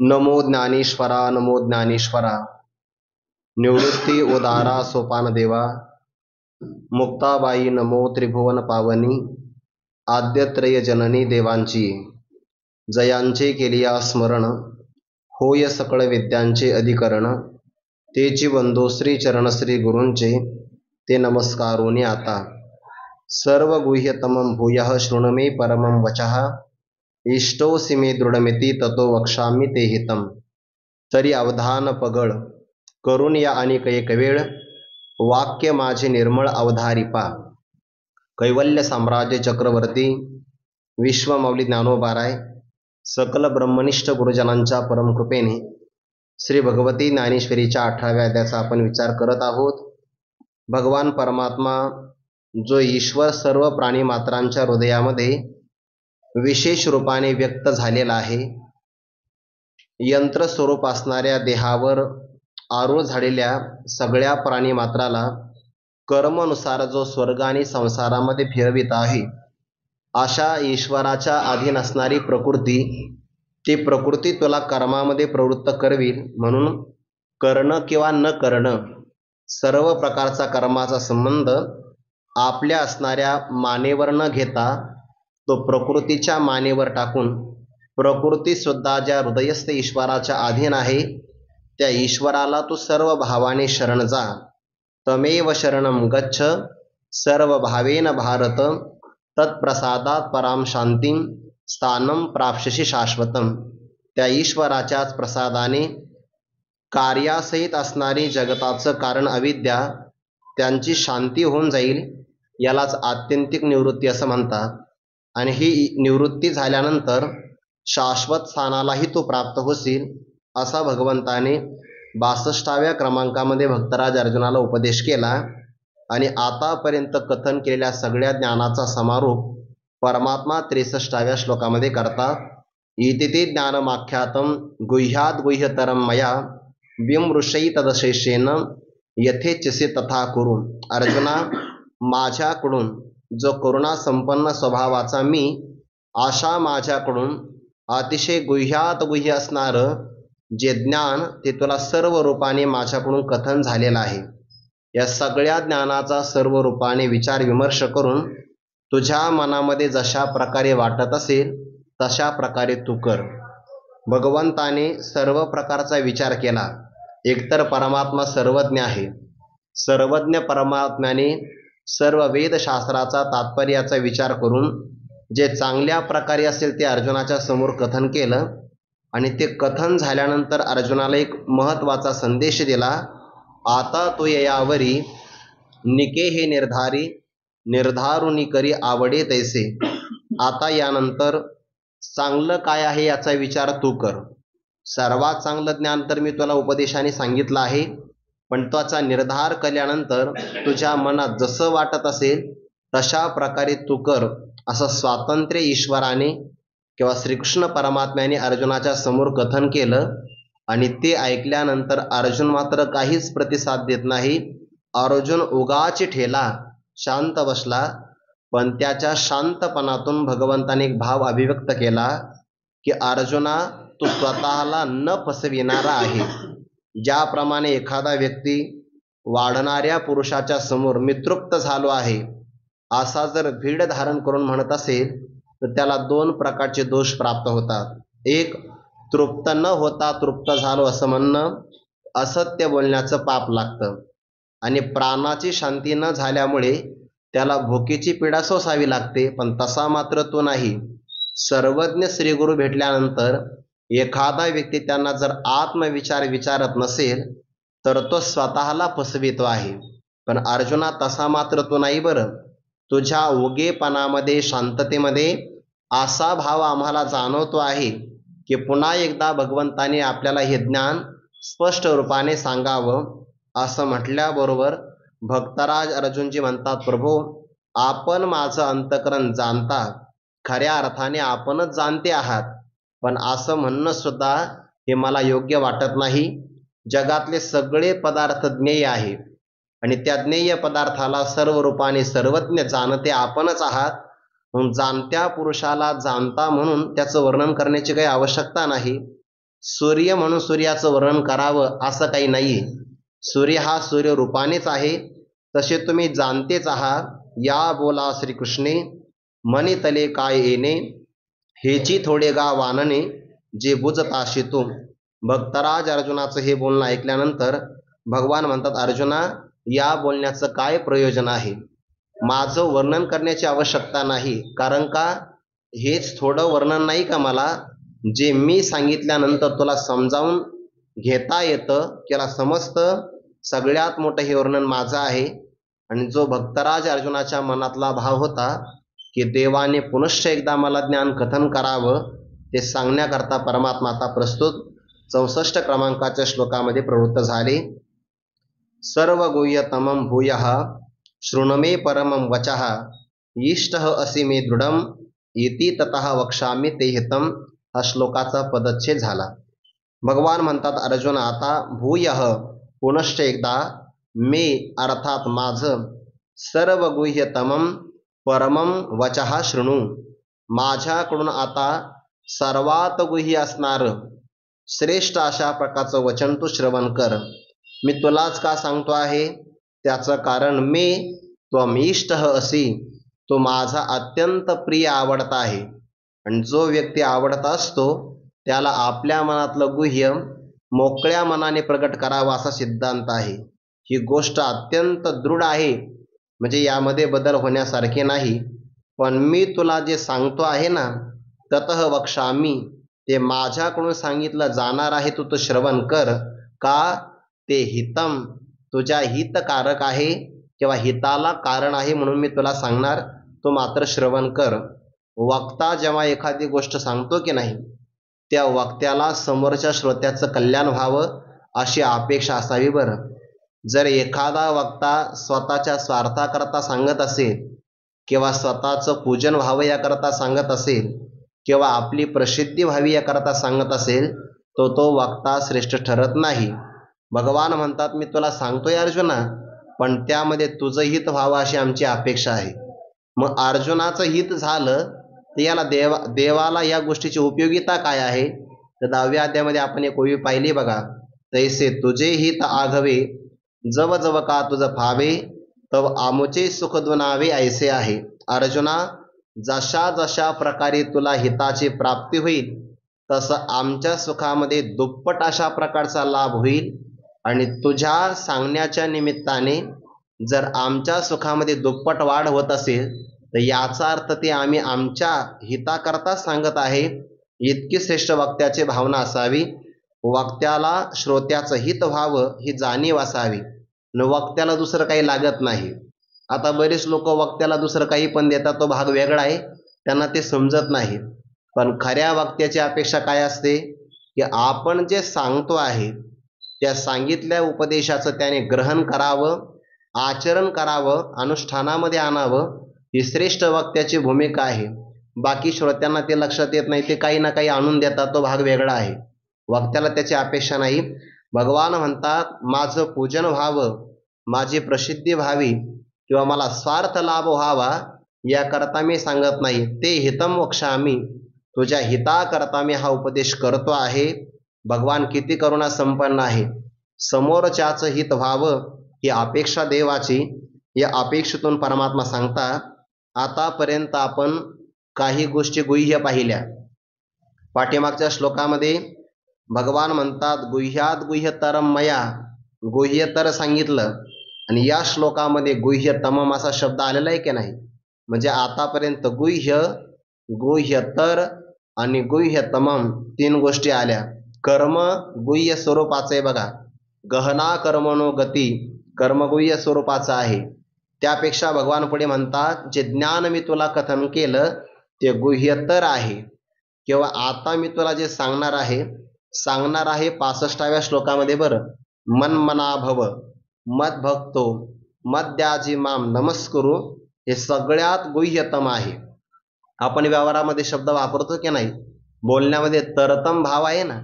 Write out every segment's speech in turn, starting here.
नमो ज्ञानेश्वरा, नमो ज्ञानेश्वरा. निवृत्ती उदारा सोपान देवा. मुक्ताबाई नमो त्रिभुवन पावनी. आद्यत्रय जननी देवांची. जयांचे केलिया स्मरण. होय सकळ विद्यांचे अधिकरण. तेची वंदो श्री चरण श्री गुरूंचे. ते नमस्कारोनी आता. सर्व गुह्यतमं भूयः शृणु मे परमं वचः. इष्टोऽसि मे दृढमिति ततो वक्ष्यामि ते हितम्. तरी अवधान पगळ करून या अनेक एक वेळ. वाक्य माझे निर्मळ अवधारिपा. कैवल्य साम्राज्य चक्रवर्ती विश्वमौली ज्ञानोबाराय सकल ब्रह्मनिष्ठ गुरुजनांच्या परमकृपेने श्री भगवती ज्ञानेश्वरीच्या 18व्या अध्यायाचा आपण विचार करत आहोत. भगवान परमात्मा जो ईश्वर सर्व प्राणी मात्रांच्या हृदयामध्ये विशेष रूपाने व्यक्त झालेला आहे. यंत्र स्वरूप असणाऱ्या देहावर आरूढ झालेल्या सगळ्या प्राणी मात्राला कर्मानुसार जो स्वर्ग आणि संसारामध्ये फिरवित आहे, अशा ईश्वराच्या अधीन असणारी प्रकृती, ती प्रकृती तुला कर्मामध्ये प्रवृत्त करवील. म्हणून करणं किंवा न करणं, सर्व प्रकारचा कर्माचा संबंध आपल्या असणाऱ्या मानेवर न घेता तो प्रकृतीच्या मानेवर टाकून, प्रकृती सुद्धा ज्या हृदयस्थ ईश्वराच्या अधीन आहे त्या ईश्वराला तू सर्व भावाने शरण जा. तमेव शरणं गच्छ सर्व भावेन भारत. तत्प्रसादात पराम शांतीं स्थानं प्राप्स्यसि शाश्वतम्. त्या ईश्वराच्याच प्रसादाने कार्यासहित असणारी जगताचं कारण अविद्या, त्यांची शांती होऊन जाईल. यालाच आत्यंतिक निवृत्ती असं म्हणतात. आणि ही निवृत्ती झाल्यानंतर शाश्वत स्थानालाही तू प्राप्त होशील, असा भगवंताने 62व्या क्रमांकामध्ये भक्तराज अर्जुनाला उपदेश केला. आणि आतापर्यंत कथन केलेल्या सगळ्या ज्ञानाचा समारोप परमात्मा 63व्या श्लोकामध्ये करतात. इति ज्ञानमाख्यातं गुह्यात गुह्यतरं मया विमृशै तदशेषेण यथेच्छसि तथा कुरु. अर्जुना, माझ्याकडून जो करुणा संपन्न स्वभावाचा मी, अशा माझ्याकडून अतिशय गुह्यात गुह्य असणारं जे ज्ञान, ते तुला सर्व रूपाने माझ्याकडून कथन झालेलं आहे. या सगळ्या ज्ञानाचा सर्व रूपाने विचार विमर्श करून तुझ्या मनामध्ये जशा प्रकारे वाटत असेल तशा प्रकारे तू कर. भगवंताने सर्व प्रकारचा विचार केला. एकतर परमात्मा सर्वज्ञ आहे. सर्वज्ञ परमात्म्याने सर्व वेदशास्त्राचा तात्पर्याचा विचार करून जे चांगल्या प्रकारे असेल ते अर्जुनाच्या समोर कथन केलं. आणि ते कथन झाल्यानंतर अर्जुनाला एक महत्त्वाचा संदेश दिला. आता तो यावरी निके हे निर्धारी निर्धारुनी करी आवडे तैसे. आता यानंतर चांगलं काय आहे याचा विचार तू कर. सर्वात चांगलं ज्ञान तर मी तुला उपदेशाने सांगितलं आहे, पण त्याचा निर्धार केल्यानंतर तुझ्या मनात जसं वाटत असेल तशा प्रकारे तू कर, असं स्वातंत्र्य ईश्वराने किंवा श्रीकृष्ण परमात्म्याने अर्जुनाच्या समोर कथन केलं. आणि ते ऐकल्यानंतर अर्जुन मात्र काहीच प्रतिसाद देत नाही. अर्जुन उगाच ठेला शांत बसला. पण त्याच्या शांतपणातून भगवंताने एक भाव अभिव्यक्त केला की अर्जुना, तू स्वतःला न फसविणारा आहे. ज्याप्रमाणे एखादा व्यक्ती वाढणाऱ्या पुरुषाच्या समोर मी तृप्त झालो आहे असा जर भीड धारण करून म्हणत असेल तर त्याला 2 प्रकारचे दोष प्राप्त होतात. एक, तृप्त न होता तृप्त झालो असं म्हणणं, असत्य बोलण्याचं पाप लागतं. आणि प्राणाची शांती न झाल्यामुळे त्याला भुकेची पीडा सोसावी लागते. पण तसा मात्र तो नाही. सर्वज्ञ श्रीगुरु भेटल्यानंतर एखादा व्यक्ती त्यांना जर आत्मविचार विचारत नसेल तर तो स्वतःला फसवितो आहे. पण अर्जुना, तसा मात्र तो नाही. बरं, तुझ्या उगेपणामध्ये, शांततेमध्ये असा भाव आम्हाला जाणवतो आहे की पुन्हा एकदा भगवंताने आपल्याला हे ज्ञान स्पष्ट रूपाने सांगावं. असं म्हटल्याबरोबर भक्तराज अर्जुनजी म्हणतात, प्रभू, आपण माझं अंतःकरण जाणता. खऱ्या अर्थाने आपणच जाणते आहात. पण असं म्हणणं सुद्धा हे मला योग्य वाटत नाही. जगातले सगळे पदार्थ ज्ञेय आहे आणि त्या ज्ञेय पदार्थाला सर्व रूपाने सर्वज्ञ जाणते आपणच आहात. मग जाणत्या पुरुषाला जाणता म्हणून त्याचं वर्णन करण्याची काही आवश्यकता नाही. सूर्य म्हणून सूर्याचं वर्णन करावं असं काही नाहीये. सूर्य हा सूर्य रूपानेच आहे, तसे तुम्ही जाणतेच आहात. या बोला श्रीकृष्णे मनी तले काय येणे, हेची थोडे गा वानने जे बुजताशी तू. भक्तराज अर्जुनाचं हे बोलणं ऐकल्यानंतर भगवान म्हणतात, अर्जुना या बोलण्याचं काय प्रयोजन आहे? माझं वर्णन करण्याची आवश्यकता नाही, कारण का हेच थोडं वर्णन नाही का मला, जे मी सांगितल्यानंतर तुला समजावून घेता येतं, त्याला समजतं. सगळ्यात मोठं हे वर्णन माझं आहे. आणि जो भक्तराज अर्जुनाच्या मनातला भाव होता की देवाने पुनश्च एकदा मला ज्ञान कथन करावं, ते सांगण्याकरता परमात्मा आता प्रस्तुत 64 क्रमांकाच्या श्लोकामध्ये प्रवृत्त झाले. सर्व गुह्यतमं भूयः शृणुमे परमं वचः, इष्टः असि मे दृढं इति ततः वक्ष्यामि ते हितं. हा श्लोकाचा पदच्छेद झाला. भगवान म्हणतात, अर्जुन आता भूयः पुनश्च एकदा, मे अर्थात माझं, सर्व गुह्यतमं परमं वचः शृणू, माझ्याकडून आता सर्वात गुह्य असणारं श्रेष्ठ अशा प्रकारचं वचन तू श्रवण कर. मी तुलाच का सांगतो आहे? त्याचं कारण मे त्वमिष्टः असि, तो माझा अत्यंत प्रिय आवडता आहे. आणि जो व्यक्ती आवडता असतो त्याला आपल्या मनातलं गुह्य मोकळ्या मनाने प्रगट करावा असा सिद्धांत आहे. ही गोष्ट अत्यंत दृढ आहे, म्हणजे यामध्ये बदल होण्यासारखे नाही. पण मी तुला जे सांगतो आहे ना, ततः वक्ष्यामि, ते माझ्याकडून सांगितलं जाणार आहे, तू तो श्रवण कर. का? ते हितम, तुझ्या हितकारक आहे किंवा हिताला कारण आहे, म्हणून मी तुला सांगणार, तू मात्र श्रवण कर. वक्ता जेव्हा एखादी गोष्ट सांगतो की नाही, त्या वक्त्याला समोरच्या श्रोत्याचं कल्याण व्हावं अशी अपेक्षा असावी. बरं, जर एखादा वक्ता स्वतःच्या स्वार्थाकरता सांगत असेल किंवा स्वतःचं पूजन व्हावं याकरता सांगत असेल किंवा आपली प्रसिद्धी व्हावी याकरता सांगत असेल, तो वक्ता श्रेष्ठ ठरत नाही. भगवान म्हणतात, मी तुला सांगतोय अर्जुना, पण त्यामध्ये तुझं हित व्हावं अशी आमची अपेक्षा आहे. मग अर्जुनाचं हित झालं तर याला देवाला या गोष्टीची उपयोगिता काय आहे? तर 10व्या अध्यायामध्ये आपण एक ओवी पाहिली बघा, तैसे तुझे हित आघवे, जव जव का तुझं फावे, तव आमुचे सुख दुनावे ऐसे आहे. अर्जुना, जशा जशा प्रकारे तुला हिताची प्राप्ती होईल तसं आमच्या सुखामध्ये दुप्पट अशा प्रकारचा लाभ होईल. आणि तुझ्या सांगण्याच्या निमित्ताने जर आमच्या सुखामध्ये दुप्पट वाढ होत असेल तर याचा अर्थ ते आम्ही आमच्या हिताकरता सांगत आहे. इतकी श्रेष्ठ वक्त्याची भावना असावी. वक्त्याला श्रोत्याचं हित व्हावं ही जाणीव असावी, न वक्त्याला दुसरं काही लागत नाही. आता बरेच लोक वक्त्याला दुसरं काही पण देतात, तो भाग वेगळा आहे, त्यांना ते समजत नाही. पण खऱ्या वक्त्याची अपेक्षा काय असते की आपण जे सांगतो आहे त्या सांगितल्या उपदेशाचं त्याने ग्रहण करावं, आचरण करावं, अनुष्ठानामध्ये आणावं. ही श्रेष्ठ वक्त्याची भूमिका आहे. बाकी श्रोत्यांना ते लक्षात येत नाही, ते काही ना काही आणून देतात, तो भाग वेगळा आहे. वक्त्याला त्याची अपेक्षा नाही. भगवान म्हणतात, माझं पूजन व्हावं, माझी प्रसिद्धी व्हावी किंवा मला स्वार्थ लाभ व्हावा याकरता मी सांगत नाही. ते हितम वक्ष्यामि, तुझ्या हिताकरता मी हा उपदेश करतो आहे. भगवान किती करुणा संपन्न आहे. समोरच्याचं हित व्हावं ही अपेक्षा देवाची. या अपेक्षेतून परमात्मा सांगता, आतापर्यंत आपण काही गोष्टी गुह्य पाहिल्या. पाठीमागच्या श्लोकामध्ये भगवान म्हणतात, गुह्यात गुह्यतरम मया, गुह्यतर सांगितलं. आणि या श्लोकामध्ये गुह्यतमम असा शब्द आलेला आहे की नाही, म्हणजे आतापर्यंत गुह्य, गुह्यतर आणि गुह्यतमम 3 गोष्टी आल्या. कर्म गुह्य स्वरूपाचं आहे बघा, गहना कर्मणो गती, कर्म गुह्य स्वरूपाचं आहे. त्यापेक्षा भगवान पुढे म्हणतात, जे ज्ञान मी तुला कथन केलं ते गुह्यतर आहे. किंवा आता मी तुला जे सांगणार आहे 65व्या श्लोकामध्ये. बरं, मन्मना भव मद्भक्तो मद्याजी माम नमस्कुरु, हे सगळ्यात गुह्यतम आहे. आपण व्यवहारामध्ये शब्द वापरतो की नाही, बोलण्यामध्ये तरतम भाव आहे ना,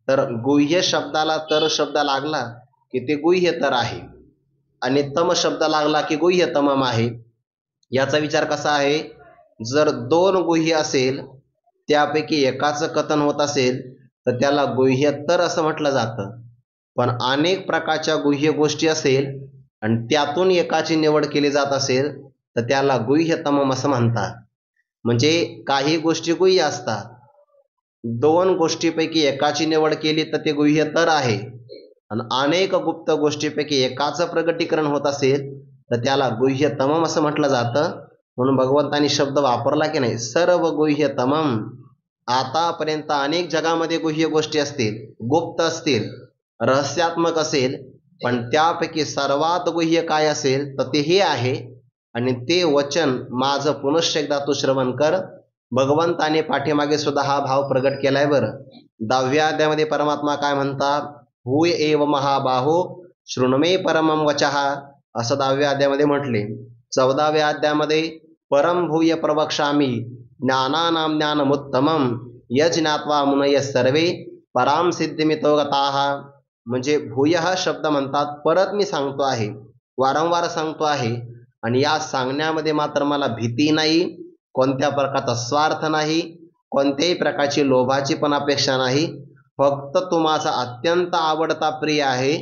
तर गुह्य शब्दाला तर शब्द लागला की ते गुह्यतर आहे आणि तम शब्द लागला की गुह्यतमम आहे. याचा विचार कसा आहे, जर 2 गुह्य असेल त्यापैकी एकाचं कथन होत असेल तर त्याला गुह्यत्तर असं म्हटलं जातं. पण अनेक प्रकारच्या गुह्य गोष्टी असेल आणि त्यातून एकाची निवड केली जात असेल तर त्याला गुह्यतमम असं म्हणतात. म्हणजे काही गोष्टी गुह्य असतात, दोन गोष्टीपैकी एकाची निवड केली तर ते गुह्यतर आहे, आणि अनेक गुप्त गोष्टीपैकी एकाचं प्रगटीकरण होत असेल तर त्याला गुह्यतमम असं म्हटलं जातं. म्हणून भगवंतानी शब्द वापरला की नाही, सर्व गुह्यतमम. आतापर्यंत अनेक जगामध्ये गुह्य गोष्टी असतील, गुप्त असतील, रहस्यात्मक असेल, पण त्यापैकी सर्वात गुह्य काय असेल तर ते हे आहे. आणि ते वचन माझं पुनश्च एकदा तू श्रवण कर. भगवंताने पाठीमागे सुद्धा हा भाव प्रगट केलाय बरं. 10व्या अध्यायामध्ये परमात्मा काय म्हणतात, भूय एव महाबाहो शृणुमे परमं वचः, असं 10व्या अध्यायामध्ये म्हटले. 14व्या अध्यायामध्ये परम भूय प्रवक्ष्यामि ज्ञानानां ज्ञानमुत्तमं यज्ञात्वा मुनय सर्वे पराम सिद्धिमितो गताः. म्हणजे भूय हा शब्द म्हणतात, परत मी सांगतो आहे, वारंवार सांगतो आहे, आणि या सांगण्यामध्ये मात्र मला भीती नाही, कोणत्या प्रकारचा स्वार्थ नाही, कोणत्याही प्रकारची लोभाची पण अपेक्षा नाही. फक्त तू माझा अत्यंत आवडता प्रिय आहे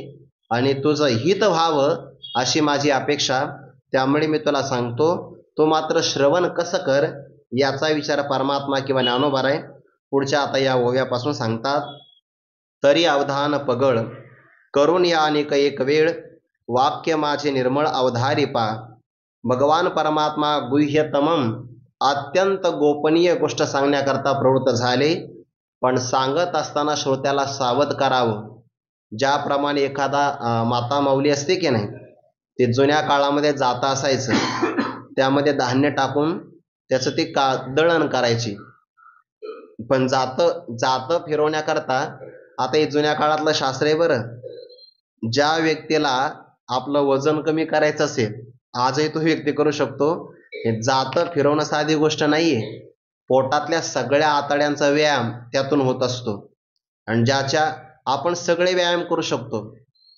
आणि तुझं हित व्हावं अशी माझी अपेक्षा. त्यामुळे मी तुला सांगतो, तो मात्र श्रवण कसं कर याचा विचार परमात्मा किंवा ज्ञानोबाराय पुढच्या आता या ओव्यापासून सांगतात. तरी अवधान पगळ करून या अनेक एक वेळ वाक्य माझे निर्मळ अवधारी पा. भगवान परमात्मा गुह्यतमम अत्यंत गोपनीय गोष्ट सांगण्याकरता प्रवृत्त झाले, पण सांगत असताना श्रोत्याला सावध करावं. ज्याप्रमाणे एखादा माता माऊली असते की नाही, ते जुन्या काळामध्ये जाता असायचं, त्यामध्ये धान्य टाकून त्याचं ते दळण करायची. पण जातं फिरवण्याकरता आता हे जुन्या काळातलं शास्त्र आहे बरं. ज्या व्यक्तीला आपलं वजन कमी करायचं असेल, आजही तो व्यक्ती करू शकतो. हे जातं फिरवणं साधी गोष्ट नाहीये. पोटातल्या सगळ्या आतड्यांचा व्यायाम त्यातून होत असतो, आणि ज्याच्या आपण सगळे व्यायाम करू शकतो,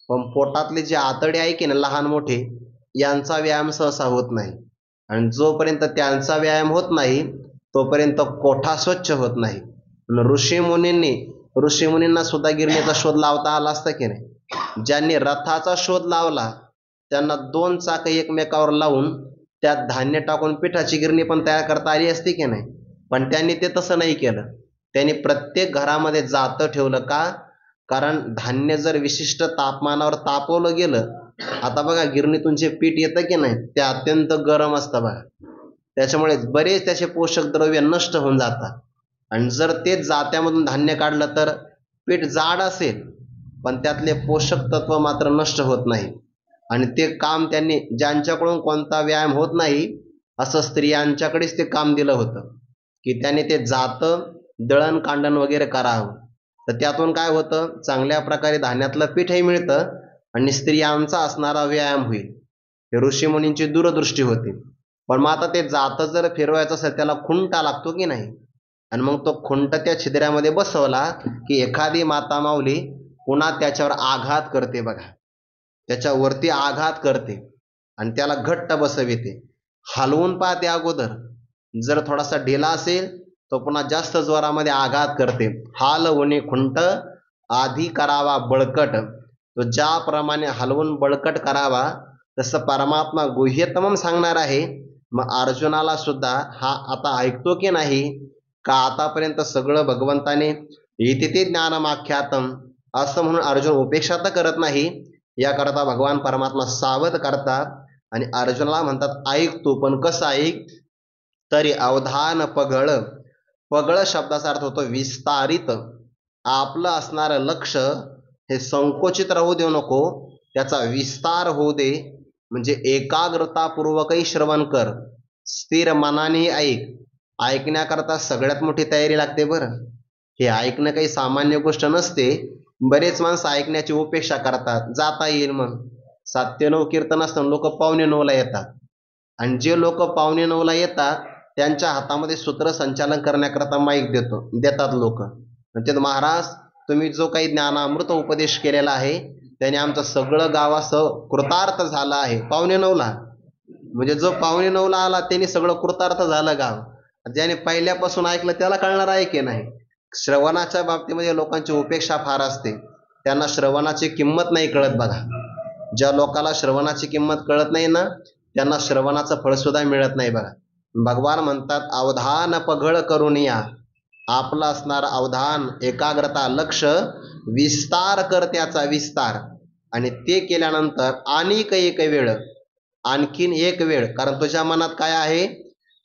पण पोटातले जे आतडे आहे की ना, लहान मोठे, यांचा व्यायाम सहसा होत नाही. आणि जोपर्यंत त्यांचा व्यायाम होत नाही तोपर्यंत कोठा स्वच्छ होत नाही. ऋषीमुनींना सुद्धा गिरणीचा शोध लावता आला असता की नाही. ज्यांनी रथाचा शोध लावला त्यांना 2 चाकं एकमेकावर लावून त्यात धान्य टाकून पिठाची गिरणी पण तयार करता आली असती की नाही. पण त्यांनी ते तसं नाही केलं. त्यांनी प्रत्येक घरामध्ये जातं ठेवलं. का? कारण धान्य जर विशिष्ट तापमानावर तापवलं गेलं, आता बघा गिरणीतून जे पीठ येतं की नाही ते अत्यंत गरम असतं बघा, त्याच्यामुळे बरेच त्याचे पोषक द्रव्य नष्ट होऊन जातात. आणि जर तेच जात्यामधून धान्य काढलं तर पीठ जाड असेल पण त्यातले पोषक तत्व मात्र नष्ट होत नाही. आणि ते काम त्यांनी, ज्यांच्याकडून कोणता व्यायाम होत नाही असं स्त्रियांच्याकडेच ते काम दिलं होतं, की त्यांनी ते जातं दळण कांडण वगैरे करावं. तर त्यातून काय होतं, चांगल्या प्रकारे धान्यातलं पीठही मिळतं आणि स्त्रियांचा असणारा व्यायाम होईल. हे ऋषीमुनींची दूरदृष्टी होती. पण मग आता ते जातं जर फिरवायचं असेल त्याला खुंटा लागतो की नाही, आणि मग तो खुंट त्या छिद्र्यामध्ये बसवला की एखादी माता माऊली पुन्हा त्याच्यावर आघात करते बघा, त्याच्यावरती आघात करते आणि त्याला घट्ट बसविते, हलवून पाहते अगोदर. जर थोडासा ढिला असेल तो पुन्हा जास्त जोरामध्ये आघात करते. हालवणे खुंट आधी करावा बळकट. तो ज्याप्रमाणे हलवून बळकट करावा तसं परमात्मा गुह्यतमम सांगणार आहे. मग अर्जुनाला सुद्धा हा आता ऐकतो की नाही, का आतापर्यंत सगळं भगवंताने इति ते ज्ञानमाख्यातम असं म्हणून अर्जुन उपेक्षा तर करत नाही. याकरता भगवान परमात्मा सावध करतात आणि अर्जुनाला म्हणतात ऐक तू, पण कसं ऐक. तरी अवधान पगळ. पगळ शब्दाचा अर्थ होतो विस्तारित. आपलं असणारं लक्ष हे संकोचित राहू देऊ नको, त्याचा विस्तार होऊ दे. म्हणजे एकाग्रतापूर्वकही श्रवण कर, स्थिर मनाने ऐक. ऐकण्याकरता सगळ्यात मोठी तयारी लागते बरं. हे ऐकणं काही सामान्य गोष्ट नसते. बरेच माणसं ऐकण्याची उपेक्षा करतात, जाता येईल म्हणून. 7 ते 9 कीर्तन असतं, लोक 8:45 येतात. आणि जे लोक 8:45 येतात त्यांच्या हातामध्ये सूत्रसंचालन करण्याकरता माईक देतात लोक. म्हणजे महाराज तुम्ही जो काही ज्ञानामृत उपदेश केलेला आहे त्याने आमचं सगळं गाव असं कृतार्थ झालं आहे. 8:45 म्हणजे जो 8:45 आला त्यांनी सगळं कृतार्थ झालं गाव. ज्याने पहिल्यापासून ऐकलं त्याला कळणार आहे की नाही. श्रवणाच्या बाबतीमध्ये लोकांची उपेक्षा फार असते, त्यांना श्रवणाची किंमत नाही कळत बघा. ज्या लोकाला श्रवणाची किंमत कळत नाही ना, त्यांना श्रवणाचं फळ सुद्धा मिळत नाही बघा. भगवान म्हणतात, अवधान पघळ करून या. आपलं असणार अवधान, एकाग्रता, लक्ष विस्तार कर, त्याचा विस्तार. आणि ते केल्यानंतर आणखीन एक वेळ, कारण तुझ्या मनात काय आहे,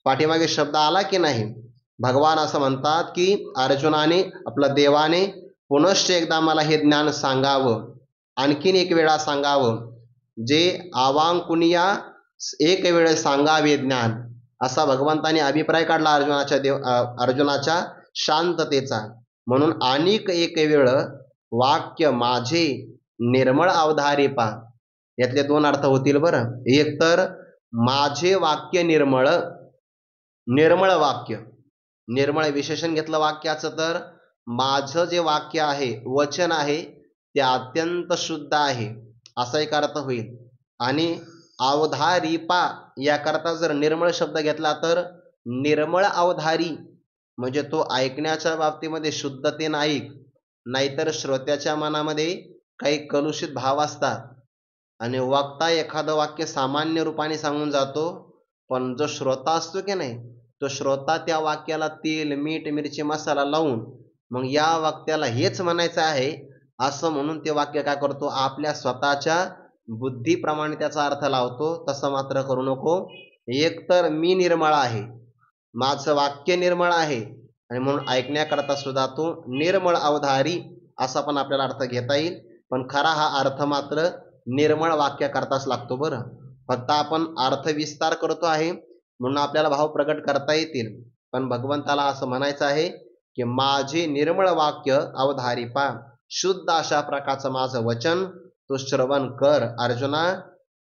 पाठीमागे शब्द आला की नाही. भगवान असं म्हणतात की अर्जुनाने, आपल्या देवाने पुनश्च एकदा मला हे ज्ञान सांगावं, आणखीन एक वेळा सांगावं, जे आवांकुनिया एक वेळ सांगावे ज्ञान, असा भगवंताने अभिप्राय काढला अर्जुनाच्या शांततेचा. म्हणून आणिक एक वेळ वाक्य माझे निर्मळ अवधारी पा. यातले दोन अर्थ होतील बरं. एक तर माझे वाक्य निर्मळ, निर्मळ वाक्य, निर्मळ विशेषण घेतलं वाक्याचं, तर माझं जे वाक्य आहे, वचन आहे, ते अत्यंत शुद्ध आहे, असा एक अर्थ होईल. आणि अवधारीपा याकरता जर निर्मळ शब्द घेतला तर निर्मळ अवधारी, म्हणजे तो ऐकण्याच्या बाबतीमध्ये शुद्धतेनं ऐक, नाहीतर श्रोत्याच्या मनामध्ये काही कलुषित भाव असतात आणि वक्ता एखादं वाक्य सामान्य रूपाने सांगून जातो, पण जो श्रोता असतो की नाही, तो श्रोता त्या वाक्याला तेल, मीठ, मिरची, मसाला लावून मग या वाक्याला हेच म्हणायचं आहे असं म्हणून ते वाक्य काय करतो, आपल्या स्वतःच्या बुद्धीप्रमाणे त्याचा अर्थ लावतो. तसं मात्र करू नको. एकतर मी निर्मळ आहे, माझं वाक्य निर्मळ आहे, आणि म्हणून ऐकण्याकरता सुद्धा तो निर्मळ अवधारी असा पण आपल्याला अर्थ घेता येईल. पण खरा हा अर्थ मात्र निर्मळ वाक्याकरताच लागतो बरं. फक्त आपण अर्थ विस्तार करतो आहे म्हणून आपल्याला भाव प्रकट करता येतील, पण भगवंताला असं म्हणायचं आहे की माझे निर्मळ वाक्य अवधारी पा, शुद्ध अशा प्रकारचं माझं वचन तू श्रवण कर. अर्जुना,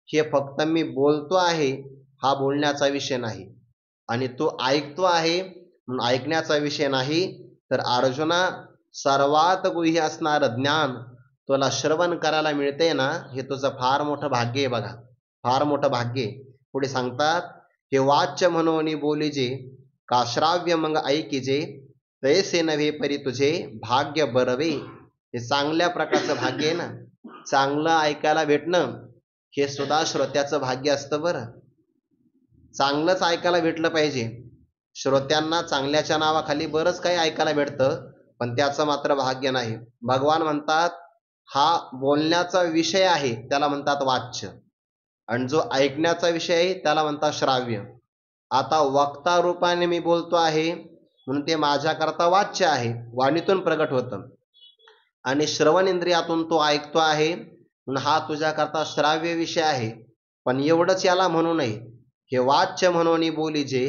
हे फक्त मी बोलतो आहे हा बोलण्याचा विषय नाही, आणि तू ऐकतो आहे म्हणून ऐकण्याचा विषय नाही. तर अर्जुना, सर्वात गुह्य असणारं ज्ञान तुला श्रवण करायला मिळते ना, हे तुझं फार मोठं भाग्य आहे बघा, फार मोठं भाग्य. पुढे सांगतात, हे वाच्य म्हणून बोलीजे, का श्राव्य मग ऐकिजे, तैसे नव्हे परी तुझे भाग्य बरवे. हे चांगल्या प्रकारचं भाग्य आहे ना, चांगलं ऐकायला भेटणं हे सुद्धा श्रोत्याचं भाग्य असतं बरं. चांगलंच ऐकायला भेटलं पाहिजे. श्रोत्यांना चांगल्याच्या नावाखाली बरंच काही ऐकायला भेटतं, पण त्याचं मात्र भाग्य नाही. भगवान म्हणतात, हा बोलण्याचा विषय आहे त्याला म्हणतात वाच्य, आणि जो ऐकण्याचा विषय आहे त्याला म्हणतात श्राव्य. आता वक्ता रूपाने मी बोलतो आहे म्हणून ते माझ्याकरता वाच्य आहे, वाणीतून प्रगट होतं, आणि श्रवण इंद्रियातून तो ऐकतो आहे म्हणून हा तुझ्याकरता श्राव्य विषय आहे. पण एवढंच याला म्हणू नये, हे वाच्य म्हणून बोलीजे,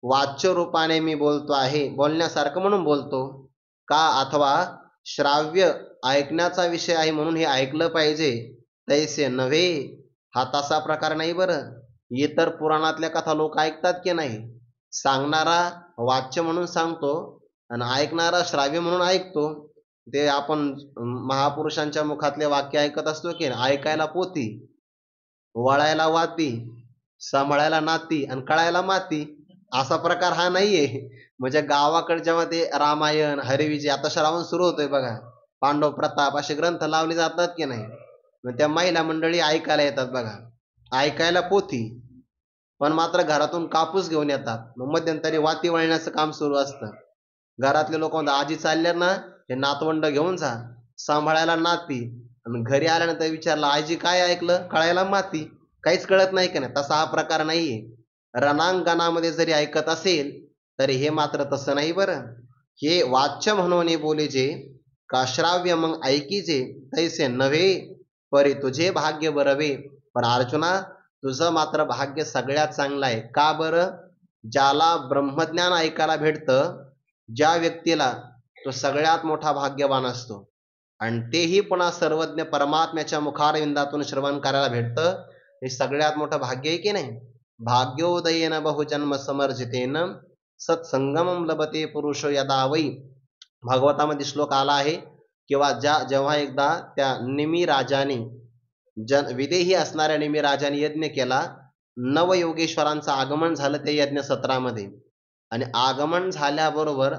वाच्य रूपाने मी बोलतो आहे, बोलण्यासारखं म्हणून बोलतो का, अथवा श्राव्य ऐकण्याचा विषय आहे म्हणून हे ऐकलं पाहिजे, तैसे नव्हे, हा तसा प्रकार नाही बरं. इतर पुराणातल्या कथा लोक ऐकतात की नाही, सांगणारा वाच्य म्हणून सांगतो आणि ऐकणारा श्राव्य म्हणून ऐकतो. ते आपण महापुरुषांच्या मुखातले वाक्य ऐकत असतो की ऐकायला पोथी, वळायला वाती, सांभाळायला नाती आणि कळायला माती, असा प्रकार हा नाहीये. म्हणजे गावाकडे जेव्हा ते रामायण, हरिविजय, आता श्रावण सुरू होतोय बघा, पांडव प्रताप असे ग्रंथ लावले जातात की नाही, मग त्या महिला मंडळी ऐकायला येतात बघा, ऐकायला पोथी, पण मात्र घरातून कापूस घेऊन येतात. मग मध्यंतरी वाती वळण्याचं काम सुरू असतं. घरातले लोक म्हणतात, आजी चालल्या ना, हे नातवंड घेऊन जा, सांभाळायला नाती, आणि घरी आल्यानंतर विचारलं, आजी काय ऐकलं, कळायला माती, काहीच कळत नाही की नाही. तसा हा प्रकार नाहीये. रणांगणामध्ये जरी ऐकत असेल तरी हे मात्र तसं नाही बरं. हे वाच्य म्हणून बोलीजे, का श्राव्य मग ऐकीजे, तैसे नव्हे परी तुझे भाग्य बरवे. पण अर्जुना, तुझं मात्र भाग्य सगळ्यात चांगलं आहे. का बरं? ज्याला ब्रह्मज्ञान ऐकायला भेटतं, ज्या व्यक्तीला, तो सगळ्यात मोठा भाग्यवान असतो. आणि तेही पुन्हा सर्वज्ञ परमात्म्याच्या मुखारविंदातून श्रवण करायला भेटतं, हे सगळ्यात मोठं भाग्य आहे की नाही. भाग्योदयेन बहुजन्म समर्जितेन सत्संगमम लभते पुरुषो यदा वै. भागवतामध्ये श्लोक आला आहे, किंवा जेव्हा एकदा त्या निमी राजाने, विदेही असणाऱ्या निमी राजाने यज्ञ केला, नवयोगेश्वरांचं आगमन झालं त्या यज्ञ सत्रामध्ये, आणि आगमन झाल्याबरोबर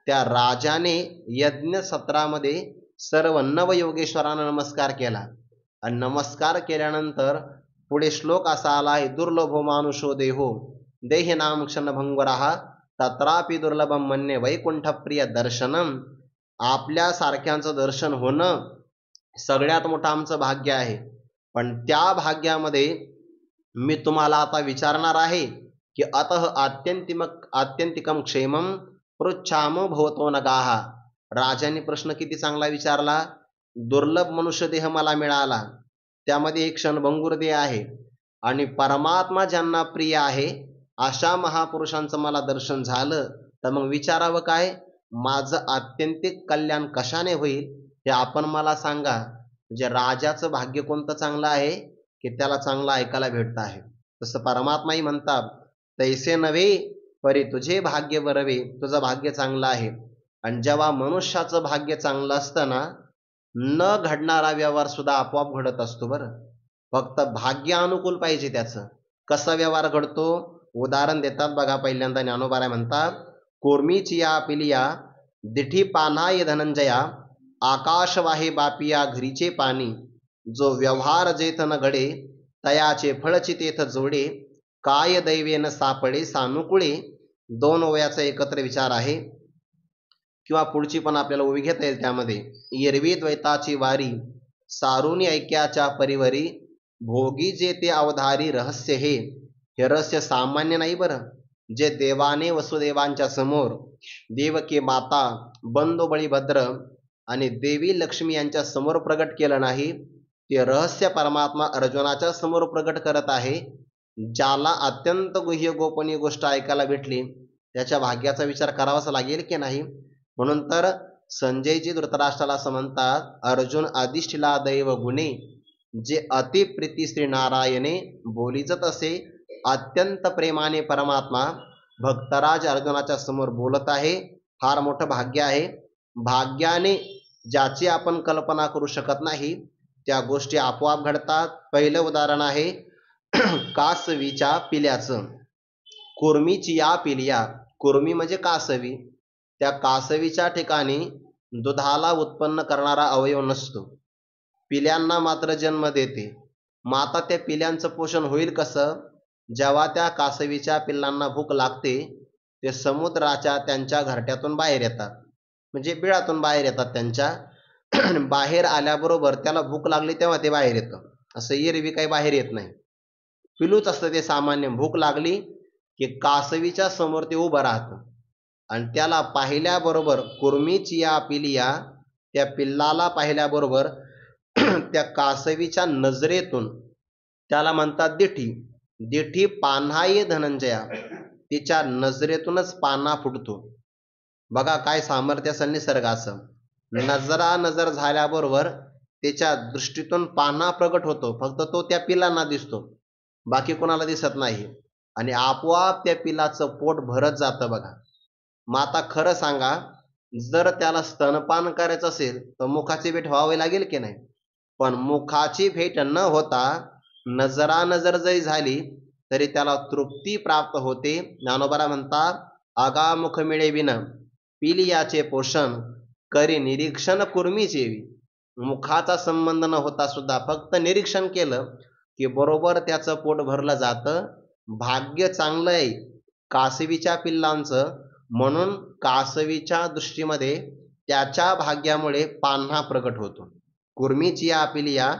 त्या राजाने यज्ञ सत्रामध्ये सर्व नवयोगेश्वरांना नमस्कार केला आणि नमस्कार केल्यानंतर पुढे श्लोक असा आला आहे, दुर्लभो मानुषो देहो देहि नाम क्षणभंगुरः तत्रापि दुर्लभम मन्ये वैकुंठ प्रिय दर्शनम. आपल्या सारख्यांचं दर्शन होणं सगळ्यात मोठं आमचं भाग्य आहे, पण त्या भाग्यामध्ये मी तुम्हाला आता विचारणार आहे की अतः आत्यंतिकम क्षेमम पृच्छाम भवतो नगाहा. राजाने प्रश्न किती चांगला विचारला. दुर्लभ मनुष्य देह मला मिळाला, त्यामध्ये एक क्षणभंगुर देह आहे आणि परमात्मा ज्यांना प्रिय आहे अशा महापुरुषांचं मला दर्शन झालं, तर मग विचारावं काय, माझं आत्यंतिक कल्याण कशाने होईल हे आपण मला सांगा. म्हणजे राजाचं भाग्य कोणतं चांगलं आहे की त्याला चांगलं ऐकायला भेटतं आहे. तसं परमात्माही म्हणतात, तैसे नव्हे परी तुझे भाग्य बरवे, तुझं भाग्य चांगलं आहे. आणि जेव्हा मनुष्याचं भाग्य चांगलं असतं ना, न घडणारा व्यवहार सुद्धा आपोआप घडत असतो. बरं, फक्त भाग्य अनुकूल पाहिजे त्याचं. कसा व्यवहार घडतो उदाहरण देतात बघा. पहिल्यांदा ज्ञानोबाराय म्हणतात, कोर्मीची या पिलिया दिठी पानाय धनंजया आकाशवाहे बापिया घरीचे पाणी. जो व्यवहार जेथ न घडे तयाचे फळची तेथ जोडे काय दैवेन सापडे सानुकुळे. दोन ओव्याचा एकत्र विचार आहे किंवा पुढची पण आपल्याला ओवी घेता येईल. त्यामध्ये एरवी द्वैताची वारी सारुनी ऐक्याच्या परिवरी भोगी जे ते अवधारी रहस्य हे रहस्य सामान्य नाही बरं. जे देवाने वसुदेवांच्या समोर देवकी माता बंधू बळीभद्र आणि देवी लक्ष्मी यांच्या समोर प्रगट केलं नाही, ते रहस्य परमात्मा अर्जुनाच्या समोर प्रगट करत आहे. ज्याला अत्यंत गुह्य गोपनीय गोष्ट ऐकायला भेटली त्याच्या भाग्याचा विचार करावाच लागेल की नाही. म्हणून तर संजयजी धृतराष्ट्राला असं म्हणतात, अर्जुन अधिष्ठिला दैव गुणे जे अतिप्रीती श्री नारायणे बोलीजत असे. अत्यंत प्रेमाने परमात्मा भक्तराज अर्जुनाच्या समोर बोलत आहे. फार मोठं भाग्य आहे. भाग्याने ज्याची आपण कल्पना करू शकत नाही त्या गोष्टी आपोआप घडतात. पहिलं उदाहरण आहे कासवीच्या पिल्याचं. कुर्मीची या पिलिया, कुर्मी म्हणजे कासवी. त्या कासवीच्या ठिकाणी दुधाला उत्पन्न करणारा अवयव नसतो, पिल्यांना मात्र जन्म देते. माता त्या पिल्यांचं पोषण होईल कसं, जेव्हा त्या कासवीच्या पिल्लांना भूक लागते ते समुद्राच्या त्यांच्या घरट्यातून बाहेर येतात, म्हणजे बिळातून बाहेर येतात त्यांच्या. बाहेर आल्याबरोबर त्याला भूक लागली तेव्हा ते बाहेर येतं, असं एरवी काही बाहेर येत नाही. पिलूच असतं ते सामान्य. भूक लागली की कासवीच्या समोर ते उभं राहतं आणि त्याला पाहिल्याबरोबर कुर्मीची या पिलिया त्या पिल्लाला पाहिल्याबरोबर त्या कासवीच्या नजरेतून, त्याला म्हणतात दिठी, दिठी पान्हाये धनंजया, तिच्या नजरेतूनच पान्हा फुटतो. बघा काय सामर्थ्य असेल निसर्गाचं. नजरा नजर झाल्याबरोबर त्याच्या दृष्टीतून पान्हा प्रगट होतो, फक्त तो त्या पिलांना दिसतो, बाकी कोणाला दिसत नाही. आणि आपोआप त्या पिलाचं पोट भरत जातं. बघा माता खरं सांगा, जर त्याला स्तनपान करायचं असेल तर मुखाची भेट व्हावी लागेल की नाही, पण मुखाची भेट न होता नजरानजर जरी झाली तरी त्याला तृप्ती प्राप्त होते. ज्ञानोबा म्हणतात, आगामुख मिळे विन पिलियाचे पोषण करी निरीक्षण कुर्मीचे. मुखाचा संबंध न होता सुद्धा फक्त निरीक्षण केलं की बरोबर त्याचं पोट भरलं जातं. भाग्य चांगलं आहे कासवीच्या पिल्लांचं, म्हणून कासवीच्या दृष्टीमध्ये त्याच्या भाग्यामुळे पान्हा प्रगट होतो. कुर्मीची या पिलिया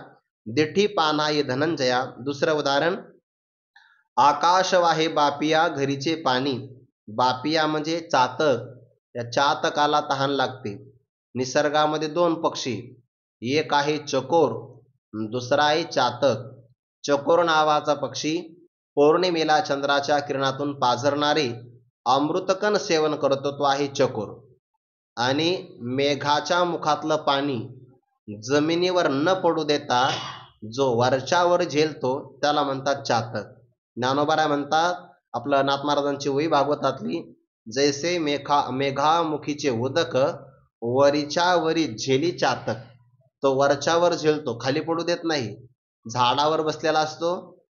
दिठी पान्हाये धनंजया. दुसरं उदाहरण आकाशवाहे बापिया घरीचे पाणी. बापिया म्हणजे चातक. त्या चातकाला तहान लागते. निसर्गामध्ये दोन पक्षी, एक आहे चकोर, दुसरा आहे चातक. चकोर नावाचा पक्षी पौर्णिमेला चंद्राच्या किरणातून पाझरणारे अमृतकण सेवन करतो, तो आहे चकोर. आणि मेघाच्या मुखातलं पाणी जमिनीवर न पडू देता जो वरच्यावर झेलतो त्याला म्हणतात चातक. ज्ञानोबा म्हणतात, आपलं नाथ महाराजांची वही भागवतातली, जैसे मेघामुखीचे उदक वरीच्या वरी झेली चातक. तो वरच्यावर झेलतो, खाली पडू देत नाही. झाडावर बसलेला असतो,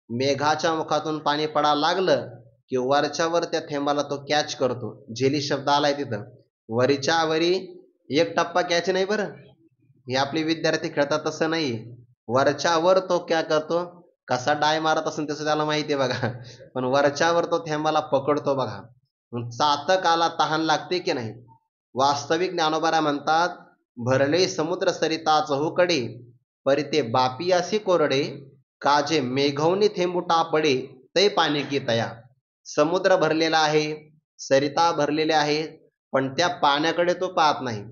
मेघाच्या मुखातून पाणी पडायला लागलं की वरच्यावर त्या थेंबाला तो कॅच करतो. झेली शब्द आलाय तिथं. वरीच्या वरी एक टप्पा घ्यायचे नाही बरं. हे आपले विद्यार्थी खेळतात तसं नाही. वरच्या वर तो क्या करतो, कसा डाय मारत असेल तसं त्याला माहिती आहे बघा. पण वरच्यावर तो थेंबाला पकडतो बघा. चातकाला तहान लागते की नाही. वास्तविक ज्ञानोबा म्हणतात, भरले समुद्र सरिता चहूकडे, परी ते बापियासी कोरडे, काजे मेघवनी थेंबू टापडे, ते पाणी की तया. समुद्र भरलेला आहे, सरिता भरलेल्या आहे, पण त्या पाण्याकडे तो पाहत नाही.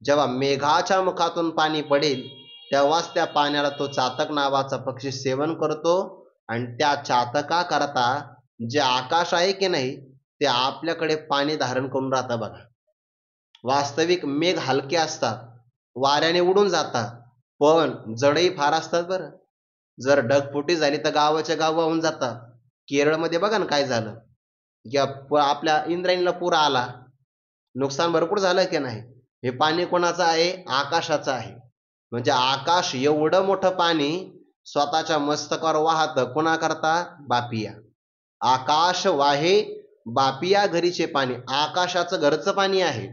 जेव्हा मेघाच्या मुखातून पाणी पडेल तेव्हाच त्या पाण्याला तो चातक नावाचा पक्षी सेवन करतो. आणि त्या चातका करता जे आकाश आहे की नाही ते आपल्याकडे पाणी धारण करून राहतं बघा. वास्तविक मेघ हलके असतात, वाऱ्याने उडून जातात, पण जडही फार असतात बरं. जर ढगफुटी झाली तर गावाच्या गाव वाहून जातात. केरळमध्ये बघा ना काय झालं, की आपल्या इंद्रायणीला पूर आला, नुकसान भरपूर झालं की नाही. हे पाणी कोणाचं आहे, आकाशाचं आहे. म्हणजे आकाश एवढं मोठं पाणी स्वतःच्या मस्तकावर वाहतं, कोणाकरता, बापिया. आकाश वाहे बापिया घरीचे पाणी, आकाशाचं घरचं पाणी आहे,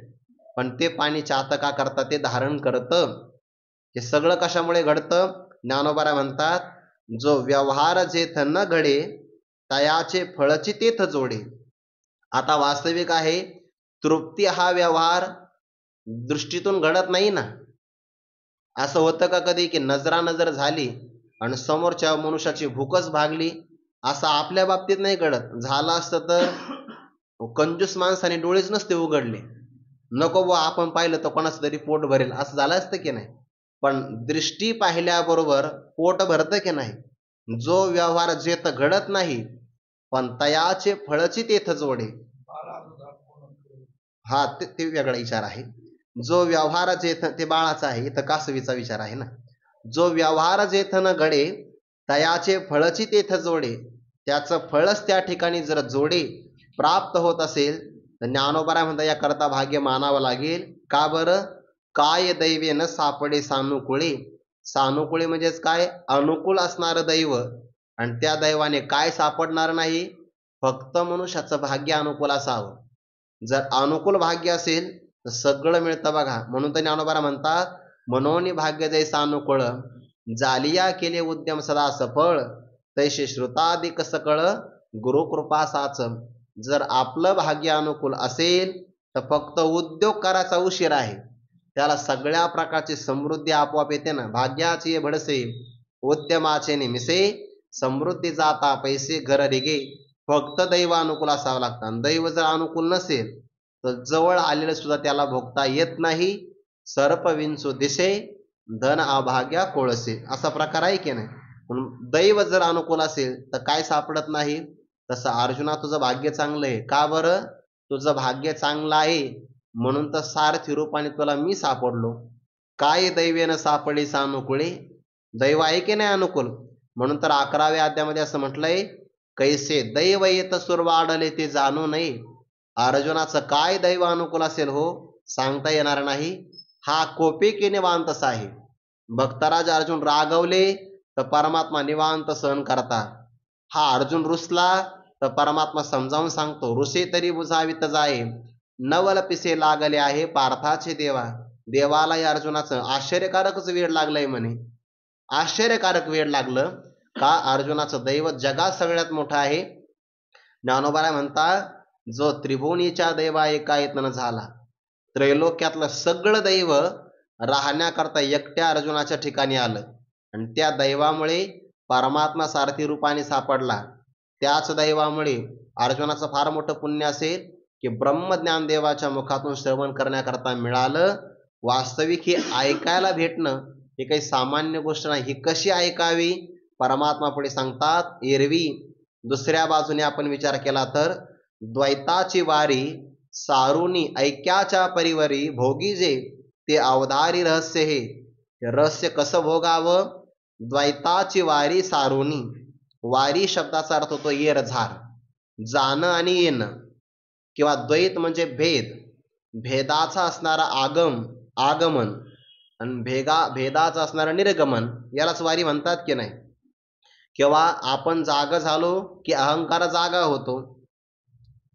पण ते पाणी चातका करता ते धारण करतं. हे सगळं कशामुळे घडतं, ज्ञानोबा म्हणतात, जो व्यवहार जेथ न घडे तयाचे फळची तेथ जोडे. आता वास्तविक आहे, तृप्ती हा व्यवहार दृष्टीतून घडत नाही ना. असं होतं का कधी की नजरानजर झाली आणि समोरच्या मनुष्याची भूकच भागली, असं आपल्या बाबतीत नाही घडत. झालं असतं तर कंजूस माणसाने डोळेच नसते उघडले, नको बुवा आपण पाहिलं तर कोणाचं तरी पोट भरेल, असं झालं असतं की नाही. पण दृष्टी पाहिल्याबरोबर पोट भरतं की नाही. जो व्यवहार जेथ घडत नाही पण तयाचे फळची तेथ जोडे, हा ते वेगळा विचार आहे. जो व्यवहार जेथ, ते बाळाचा आहे, इथं कासवीचा विचार आहे ना. जो व्यवहार जेथ न घडे तयाचे फळची तेथ जोडे, त्याचं फळच त्या ठिकाणी जर जोडे प्राप्त होत असेल तर ज्ञानोबा म्हणता या करता भाग्य मानावं लागेल. का बरं, काय दैवे न सापडे सानुकुळे. सानुकुळे म्हणजेच काय, अनुकूल असणारं दैव. आणि त्या दैवाने काय सापडणार नाही, फक्त मनुष्याचं भाग्य अनुकूल असावं. जर अनुकूल भाग्य असेल तर सगळं मिळतं बघा. म्हणून तर ज्ञानोबा म्हणतात, मनोनी भाग्य जैसा अनुकूळ, जालिया केले उद्यम सदा सफळ, तैसे श्रुताधिक सकळ गुरुकृपा साच. जर आपलं भाग्य अनुकूल असेल तर फक्त उद्योग करायचा उशीर आहे, त्याला सगळ्या प्रकारची समृद्धी आपोआप येते ना. भाग्याचे भडसे उद्यमाचे निमिसे, समृद्धी जाता पैसे घर रिगे. फक्त दैव अनुकूल असावं लागतं. दैव जर अनुकूल नसेल तर जवळ आलेलं सुद्धा त्याला भोगता येत नाही. सर्प विंचू दिसे धन अभाग्या कोळसे, असा प्रकार आहे की नाही. म्हणून दैव जर अनुकूल असेल तर काय सापडत नाही. तसं अर्जुना तुझं भाग्य चांगलं आहे. का बरं, तुझं भाग्य चांगलं आहे म्हणून तर सारथी रूपाने तुला मी सापडलो. काय दैवेनं सापडी सानुकुळे, दैव आहे की नाही अनुकूल. म्हणून तर 11व्या अध्यायामध्ये असं म्हटलंय, कैसे दैव येत सुरवाडले ते जाणू नये. अर्जुनाचं काय दैव अनुकूल असेल हो, सांगता येणार नाही. हा कोपिके निवांत तसा आहे. भक्तराज अर्जुन रागवले तर परमात्मा निवांत सहन करतात. हा अर्जुन रुसला तर परमात्मा समजावून सांगतो, रुसे तरी बुजावित जाये, नवल पिसे लागले आहे पार्थाचे देवा. देवाला या अर्जुनाचं आश्चर्यकारकच वेळ लागलंय म्हणे. आश्चर्यकारक वेळ लागलं का, अर्जुनाचं दैवत जगात सगळ्यात मोठं आहे. ज्ञानोबा म्हणतात, जो त्रिभुवनीच्या दैवा एकायतन झाला, त्रैलोक्यातलं सगळं दैव राहण्याकरता एकट्या अर्जुनाच्या ठिकाणी आलं आणि त्या दैवामुळे परमात्मा सारथी रूपाने सापडला. त्याच दैवामुळे अर्जुनाचं फार मोठं पुण्य असेल की ब्रह्मज्ञान देवाच्या मुखातून श्रवण करण्याकरता मिळालं. वास्तविक हे ऐकायला भेटणं ही काही सामान्य गोष्ट नाही. ही कशी ऐकावी, परमात्मा पुढे सांगतात. एरवी दुसऱ्या बाजूने आपण विचार केला तर, द्वैताची वारी सारुनी ऐक्याच्या परिवरी, भोगी जे ते अवधारी रहस्य हे. रहस्य कसं भोगावं, द्वैताची वारी सारुनी. वारी शब्दाचा अर्थ होतो येरझार, जाणं आणि येणं. किंवा द्वैत म्हणजे भेद, भेदाचा असणारा आगमन आणि भेदाचं असणारं निर्गमन, यालाच वारी म्हणतात की नाही. किंवा आपण जागा झालो की अहंकार जागा होतो,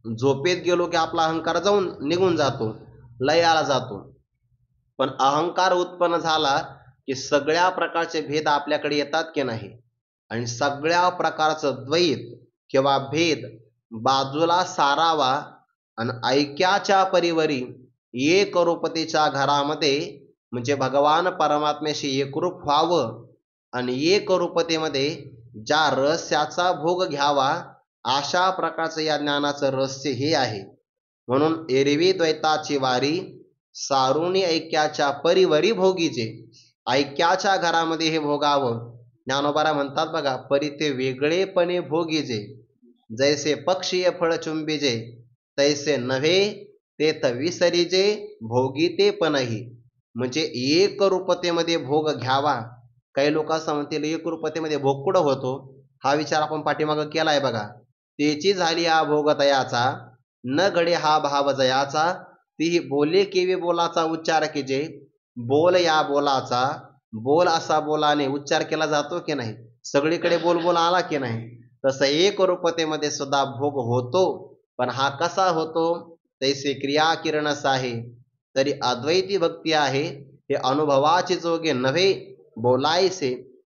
झोपेत गेलो की आपला अहंकार निघून जातो. लयाला जातो. पण अहंकार उत्पन्न झाला की सगळ्या प्रकारचे भेद आपल्याकडे येतात की नाही, आणि सगळ्या प्रकारचं द्वैत किंवा भेद बाजूला सारावा आणि ऐक्याच्या परिवरी एकरूपतेच्या घरामध्ये म्हणजे भगवान परमात्म्याशी एकरूप व्हावं आणि एकरूपतेमध्ये ज्या रहस्याचा भोग घ्यावा, अशा प्रकारचं या ज्ञानाचं रहस्य हे आहे. म्हणून एरवी द्वैताची वारी सारुणी ऐक्याच्या परिवरी भोगीचे. ऐक्याच्या घरामध्ये हे भोगावं. ज्ञानोबारा म्हणतात बघा, परी ते वेगळेपणे भोगीजे, जैसे पक्षीय फळ चुंबिजे, तैसे नव्हे ते विसरीजे, भोगीते पणही. म्हणजे एकरूपतेमध्ये भोग घ्यावा. काही लोक असं म्हणतील एकरूपतेमध्ये भोग कुठं होतो, हा विचार आपण पाठीमागं केलाय बघा. तेची झाली हा भोग तयाचा, न घडे हा भाव जयाचा, तीही बोले केवी बोलाचा उच्चार कीजे. बोल या बोलाचा, बोल असा बोलाने उच्चार केला जातो की नाही, सगळीकडे बोल बोल आला की नाही, तसं एकरूपतेमध्ये सुद्धा भोग होतो. पण हा कसा होतो, तैसे क्रिया किरणस आहे. तरी अद्वैती भक्ती आहे हे अनुभवाचे जोगे नव्हे, बोलायचे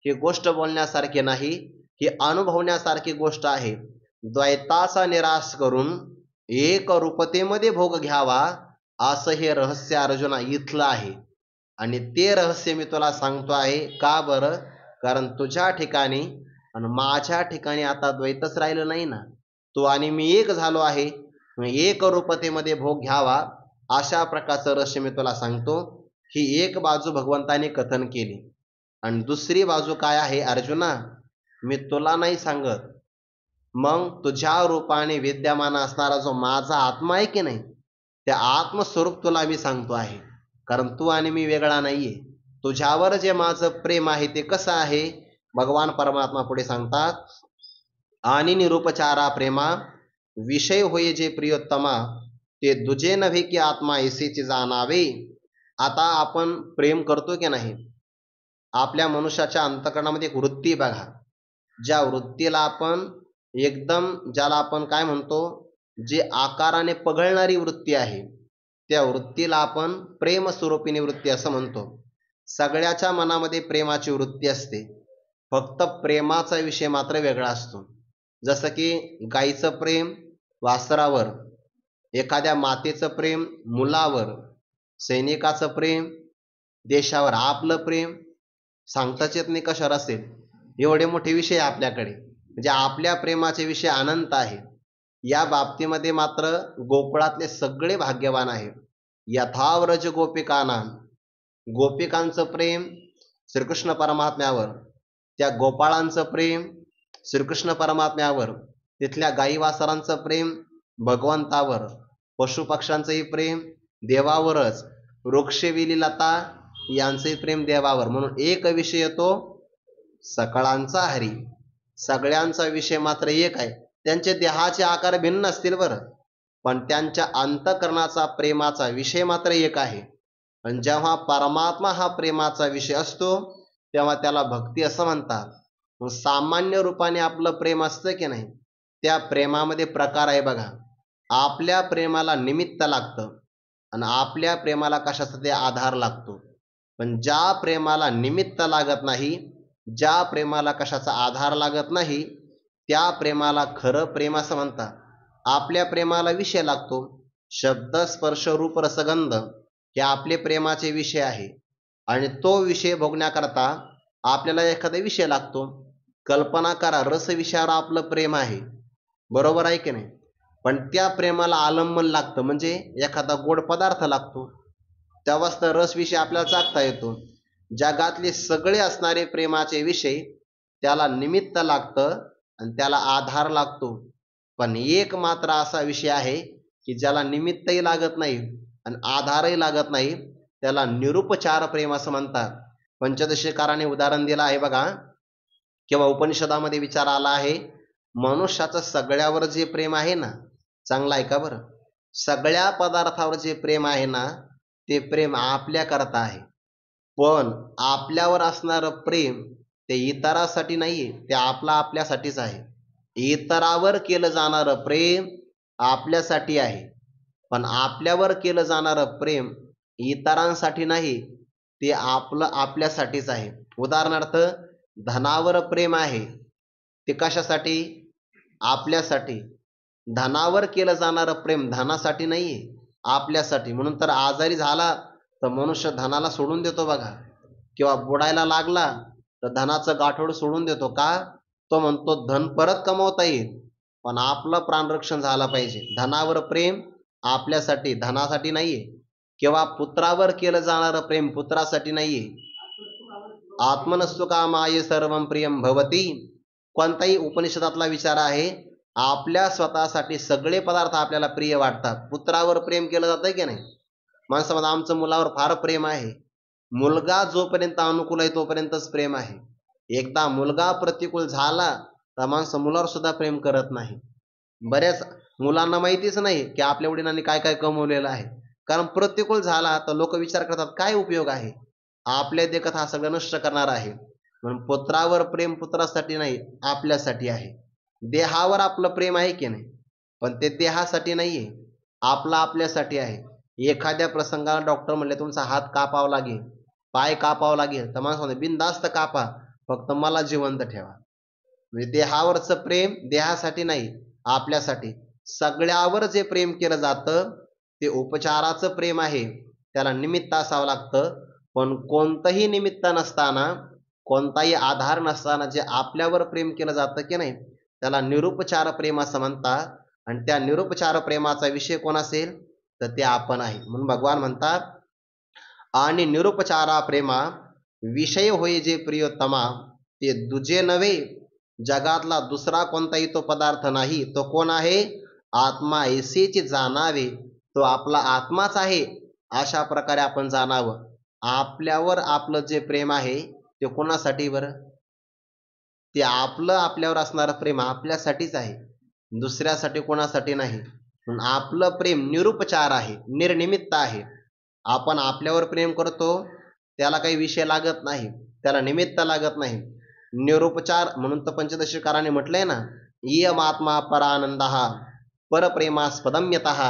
ही गोष्ट बोलण्यासारखे नाही, ही अनुभवण्यासारखी गोष्ट आहे. द्वैताचा निराश करून एकरूपतेमध्ये भोग घ्यावा, असं हे रहस्य अर्जुना इथलं आहे. आणि ते रहस्य मी तुला सांगतो आहे. का बरं? कारण तुझ्या ठिकाणी आणि माझ्या ठिकाणी आता द्वैतच राहिलं नाही ना. तू आणि मी एक झालो आहे. एकरूपतेमध्ये भोग घ्यावा, अशा प्रकारचं रहस्य मी तुला सांगतो. ही एक बाजू भगवंताने कथन केली. आणि दुसरी बाजू काय आहे अर्जुना, मी तुला नाही सांगत, मग तुझ्या रूपाने विद्यमान असणारा जो माझा आत्मा आहे की नाही, त्या आत्मस्वरूप तुला मी सांगतो आहे. कारण तू आणि मी वेगळा नाहीये. तुझ्यावर जे माझं प्रेम आहे ते कसं आहे, भगवान परमात्मा पुढे सांगतात, आणि निरुपचारा प्रेमा विषय होय जे प्रियोत्तमा, ते दुजे नव्हे की आत्मा ऐसेचे जाणावे. आता आपण प्रेम करतो की नाही, आपल्या मनुष्याच्या अंतःकरणामध्ये एक वृत्ती बघा, ज्या वृत्तीला आपण एकदम, ज्याला आपण काय म्हणतो, जे आकाराने पगळणारी वृत्ती आहे, त्या वृत्तीला आपण प्रेमस्वरूपिणी वृत्ती असं म्हणतो. सगळ्याच्या मनामध्ये प्रेमाची वृत्ती असते, फक्त प्रेमाचा विषय मात्र वेगळा असतो. जसं की गाईचं प्रेम वासरावर, एखाद्या मातेचं प्रेम मुलावर, सैनिकाचं प्रेम देशावर, आपलं प्रेम सांगताच येत नाही कशावर असेल. एवढे मोठे विषय आपल्याकडे, म्हणजे आपल्या प्रेमाचे विषय अनंत आहे. या बाबतीमध्ये मात्र गोकुळातले सगळे भाग्यवान आहे. यथाव्रज गोपिकांना, गोपिकांचं प्रेम श्रीकृष्ण परमात्म्यावर, त्या गोपाळांचं प्रेम श्रीकृष्ण परमात्म्यावर, तिथल्या गाई वासरांचं प्रेम भगवंतावर, पशुपक्ष्यांचंही प्रेम देवावरच, वृक्षवेली लता यांचंही प्रेम देवावर. म्हणून एक विषय येतो सकळांचा हरी. सगळ्यांचा विषय मात्र एक आहे. त्यांचे देहाचे आकार भिन्न असतील बरं, पण त्यांच्या अंतःकरणाचा प्रेमाचा विषय मात्र एक आहे. आणि जेव्हा परमात्मा हा प्रेमाचा विषय असतो, तेव्हा त्याला भक्ती असं म्हणतात. मग सामान्य रूपाने आपलं प्रेम असतं की नाही, त्या प्रेमामध्ये प्रकार आहे बघा. आपल्या प्रेमाला निमित्त लागतं आणि आपल्या प्रेमाला कशाचा ते आधार लागतो. पण ज्या प्रेमाला निमित्त लागत नाही, ज्या प्रेमाला कशाचा आधार लागत नाही, त्या प्रेमाला खरं प्रेम असं म्हणतात. आपल्या प्रेमाला विषय लागतो, शब्द स्पर्श रूप रसगंध हे आपले प्रेमाचे विषय आहे. आणि तो विषय भोगण्याकरता आपल्याला एखादा विषय लागतो. कल्पना करा, रस विषयावर आपलं प्रेम आहे, बरोबर आहे की नाही, पण त्या प्रेमाला आलंबन लागतं, म्हणजे एखादा गोड पदार्थ लागतो, तेव्हाच तर रस विषय आपल्याला चाखता येतो. जगातले सगळे असणारे प्रेमाचे विषय त्याला निमित्त लागतं आणि त्याला आधार लागतो. पण एक मात्र असा विषय आहे की ज्याला निमित्तही लागत नाही आणि आधारही लागत नाही, त्याला निरुपचार प्रेम असं म्हणतात. पंचदशीकाराने उदाहरण दिलं आहे बघा, किंवा उपनिषदामध्ये विचार आला आहे, मनुष्याचं सगळ्यावर जे प्रेम आहे ना, चांगलं आहे का बरं, सगळ्या पदार्थावर जे प्रेम आहे ना, ते प्रेम आपल्याकरता आहे. पण आपल्यावर असणारं प्रेम ते इतरासाठी नाहीये, ते आपल्यासाठीच आहे. इतरावर केलं जाणारं प्रेम आपल्यासाठी आहे. पण आपल्यावर केलं जाणारं प्रेम इतरांसाठी नाही, ते आपलं आपल्यासाठीच आहे. उदाहरणार्थ, धनावर प्रेम आहे, ते कशासाठी? आपल्यासाठी. धनावर केलं जाणारं प्रेम धनासाठी नाहीये, आपल्यासाठी. म्हणून तर आजारी झाला तर मनुष्य धनाला सोडून देतो बघा, किंवा बुडायला लागला तर धनाचं गाठोड सोडून देतो. का? तो म्हणतो धन परत कमवता येईल, पण आपलं प्राणरक्षण झालं पाहिजे. धनावर प्रेम आपल्यासाठी, धनासाठी नाहीये. किंवा पुत्रावर केलं जाणारं प्रेम पुत्रासाठी नाहीये. आत्मनस्तु कामाय सर्वं प्रियं भवती. कोणताही उपनिषदातला विचार आहे, आपल्या स्वतःसाठी सगळे पदार्थ आपल्याला प्रिय वाटतात. पुत्रावर प्रेम केलं जातं की नाही? माणसामध्ये आमचं मुलावर फार प्रेम आहे. मुलगा जोपर्यंत अनुकूल आहे तोपर्यंतच प्रेम आहे. एकदा मुलगा प्रतिकूल झाला तर माणसं मुलावर सुद्धा प्रेम करत नाही. बऱ्याच मुलांना माहितीच नाही की आपल्या वडिलांनी काय काय कमवलेलं आहे. कारण प्रतिकूल झाला तर लोक विचार करतात काय उपयोग आहे, आपल्या देखत हा सगळं नष्ट करणार आहे. म्हणून पुत्रावर प्रेम पुत्रासाठी नाही, आपल्यासाठी आहे. देहावर आपलं प्रेम आहे की नाही, पण ते देहासाठी नाहीये, आपलं आपल्यासाठी आहे. एखाद्या प्रसंगाला डॉक्टर म्हणले तुमचा हात कापावा लागेल, पाय कापावा लागेल, तर माणूस म्हणतो बिनधास्त कापा, फक्त मला जिवंत ठेवा. म्हणजे देहावरचं प्रेम देहासाठी नाही, आपल्यासाठी. सगळ्यावर जे प्रेम केलं जातं ते उपचाराचं प्रेम आहे, त्याला निमित्त असावं लागतं. पण कोणतंही निमित्त नसताना, कोणताही आधार नसताना जे आपल्यावर प्रेम केलं जातं की नाही, त्याला निरुपचार प्रेम असं म्हणतात. आणि त्या निरुपचार प्रेमाचा विषय कोण असेल तर ते आपण आहे. म्हणून भगवान म्हणतात, आणि निरुपचारा प्रेमा विषय होय जे प्रियोत्तमा, ते दुजे नव्हे जगातला दुसरा कोणताही तो पदार्थ नाही. तो कोण आहे? आत्मा ऐसेची जाणावे, तो आपला आत्माच आहे. अशा प्रकारे आपण जाणावं. आपल्यावर आपलं जे प्रेम आहे ते कोणासाठी बरं? ते आपलं आपल्यावर असणारं प्रेम आपल्यासाठीच आहे, दुसऱ्यासाठी कोणासाठी नाही. म्हणून आपलं प्रेम निरुपचार आहे, निर्निमित्त आहे. आपण आपल्यावर प्रेम करतो, त्याला काही विषय लागत नाही, त्याला निमित्त लागत नाही. निरुपचार म्हणून तर पंचदशीकाराने म्हटलंय ना, इयम आत्मा परानंदः परप्रेमास्पदं यतः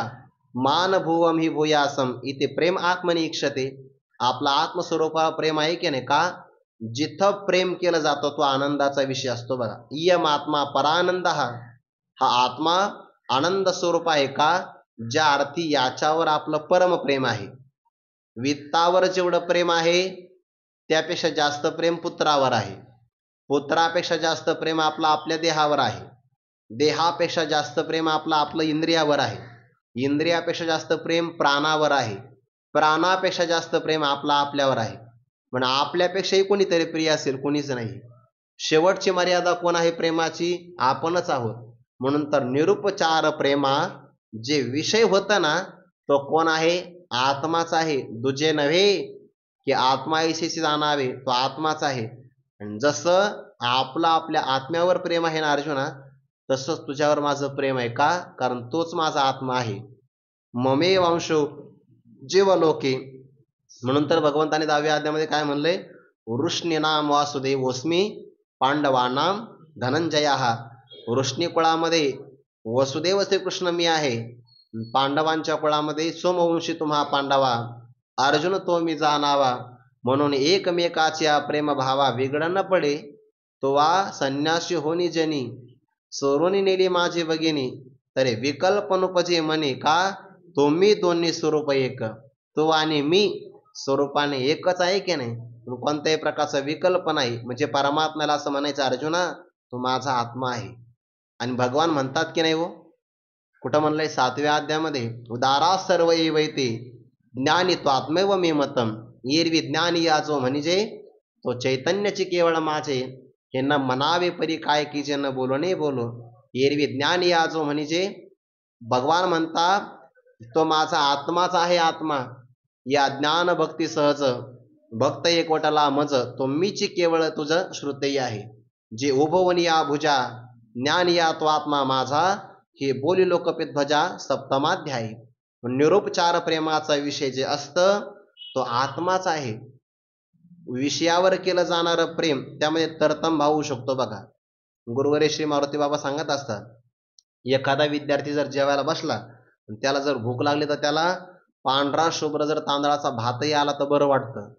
मानभुवं हि भूयासम इथे प्रेम आत्मनि इक्षते. आपला आत्मस्वरूपा प्रेम आहे की नाही? का? जिथं प्रेम केलं जातं तो आनंदाचा विषय असतो बघा. इयम आत्मा परानंदः, हा आत्मा आनंद स्वरूप आहे. का? ज्या अर्थी याच्यावर आपलं परम प्रेम आहे. वित्तावर जेवढं प्रेम आहे त्यापेक्षा जास्त प्रेम पुत्रावर आहे. पुत्रापेक्षा जास्त प्रेम आपलं आपल्या देहावर आहे. देहापेक्षा जास्त प्रेम आपलं इंद्रियावर आहे. इंद्रियापेक्षा जास्त प्रेम प्राणावर आहे. प्राणापेक्षा जास्त प्रेम आपल्यावर आहे. पण आपल्यापेक्षाही कोणीतरी प्रिय असेल? कोणीच नाही. शेवटची मर्यादा कोण आहे प्रेमाची? आपणच आहोत. म्हणून तर निरुपचार प्रेमा जे विषय होतं ना, तो कोण आहे? आत्माच आहे, दुजे नव्हे. की आत्मा ऐसेची जाणावे, तो आत्माच आहे. आणि जसं आपलं आपल्या आत्म्यावर प्रेम आहे ना अर्जुना, तसंच तुझ्यावर माझं प्रेम आहे. का? कारण तोच माझा आत्मा आहे. ममे वंशो जीवलोके. म्हणून तर भगवंताने 10व्या अध्यायामध्ये काय म्हणलंय? वृष्णीनाम वासुदेवोस्मी पांडवानाम धनंजयः. वृष्णी कुळामध्ये वसुदेव श्रीकृष्ण मी आहे, पांडवांच्या कुळामध्ये सोमवंशी तुम्हा पांडवा, अर्जुन तो मी जाणावा. म्हणून एकमेकाच्या प्रेम भावा बिघड न पडे, तो वा संन्यासी होनी जनी सोरोनी नेली माझी भगिनी, तरी विकल्पनुपजे मने. का? तुम्ही दोन्ही स्वरूप एक, तो आणि मी स्वरूपाने एकच आहे की नाही. कोणत्याही प्रकारचा विकल्प नाही. म्हणजे परमात्म्याला असं म्हणायचं, अर्जुना तो माझा आत्मा आहे. आणि भगवान म्हणतात की नाही हो, कुठं म्हणलंय? 7व्या अध्यायामध्ये, उदारा सर्व एवैते ज्ञानी त्वात्मेव मे मतम, एरवी ज्ञानी याचो म्हणजे तो चैतन्याची केवळ माझे, हे न म्हणावे परी काय की जे न बोलो ने बोलो. एरवी ज्ञानी याचो म्हणजे भगवान म्हणतात तो माझा आत्माच आहे. आत्मा या ज्ञान भक्ती सहज भक्त एकवटला मज, तो मीची केवळ तुझं श्रुतेय आहे. जे उभवनी या भुजा ज्ञान या तो आत्मा माझा, हे बोली लोकपित ध्वजा. सप्तमाध्यायी. निरुपचार प्रेमाचा विषय जे असतं तो आत्माच आहे. विषयावर केलं जाणारं प्रेम त्यामध्ये तरतम भाव होऊ शकतो बघा. गुरुवारी श्री मारुती बाबा सांगत असतात, एखादा विद्यार्थी जर जेवायला बसला त्याला जर भूक लागली तर त्याला पांढरा शुभ्र जर तांदळाचा भातही आला तर बरं वाटतं,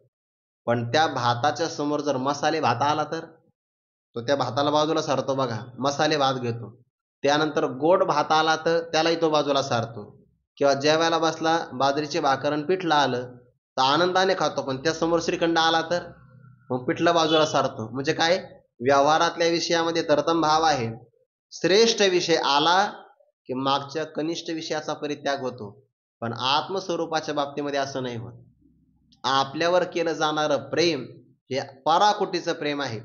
पण त्या भाताच्या समोर जर मसाले भात आला तर तो त्या भाताला बाजूला सारतो बघा, मसाले भात घेतो. त्यानंतर गोड भात आला तर त्यालाही तो बाजूला सारतो. किंवा जेवायला बसला, बाजरीचे भाकर आणि पिठलं आलं तर आनंदाने खातो, पण त्या समोर श्रीखंड आला तर मग पिठलं बाजूला सारतो. म्हणजे काय, व्यवहारातल्या विषयामध्ये तरतम भाव आहे. श्रेष्ठ विषय आला की मागच्या कनिष्ठ विषयाचा परित्याग होतो, पण आत्मस्वरूपाच्या बाबतीमध्ये असं नाही होत. आपल्यावर केलं जाणारं प्रेम हे पराकोटीचं प्रेम आहे,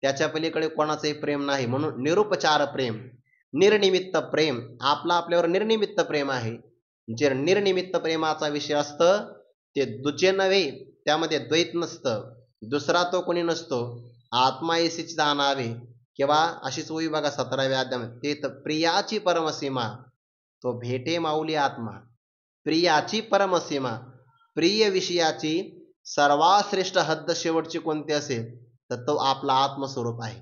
त्याच्या पलीकडे कोणाचंही प्रेम नाही. म्हणून निरुपचार प्रेम, निर्निमित्त प्रेम, आपला आपल्यावर निर्निमित्त प्रेम आहे. जे निर्निमित्त प्रेमाचा विषय असतं ते दुचे नव्हे, त्यामध्ये द्वैत नसतं, दुसरा तो कोणी नसतो. आत्मा एसीच जाणावे, किंवा अशीच ओवी बघा 17व्या अध्यायामध्ये, ते तर प्रियाची परमसीमा, तो भेटे माऊली आत्मा. प्रियाची परमसीमा, प्रिय विषयाची सर्वात श्रेष्ठ हद्द शेवटची कोणती असेल तर तो आपला आत्मस्वरूप आहे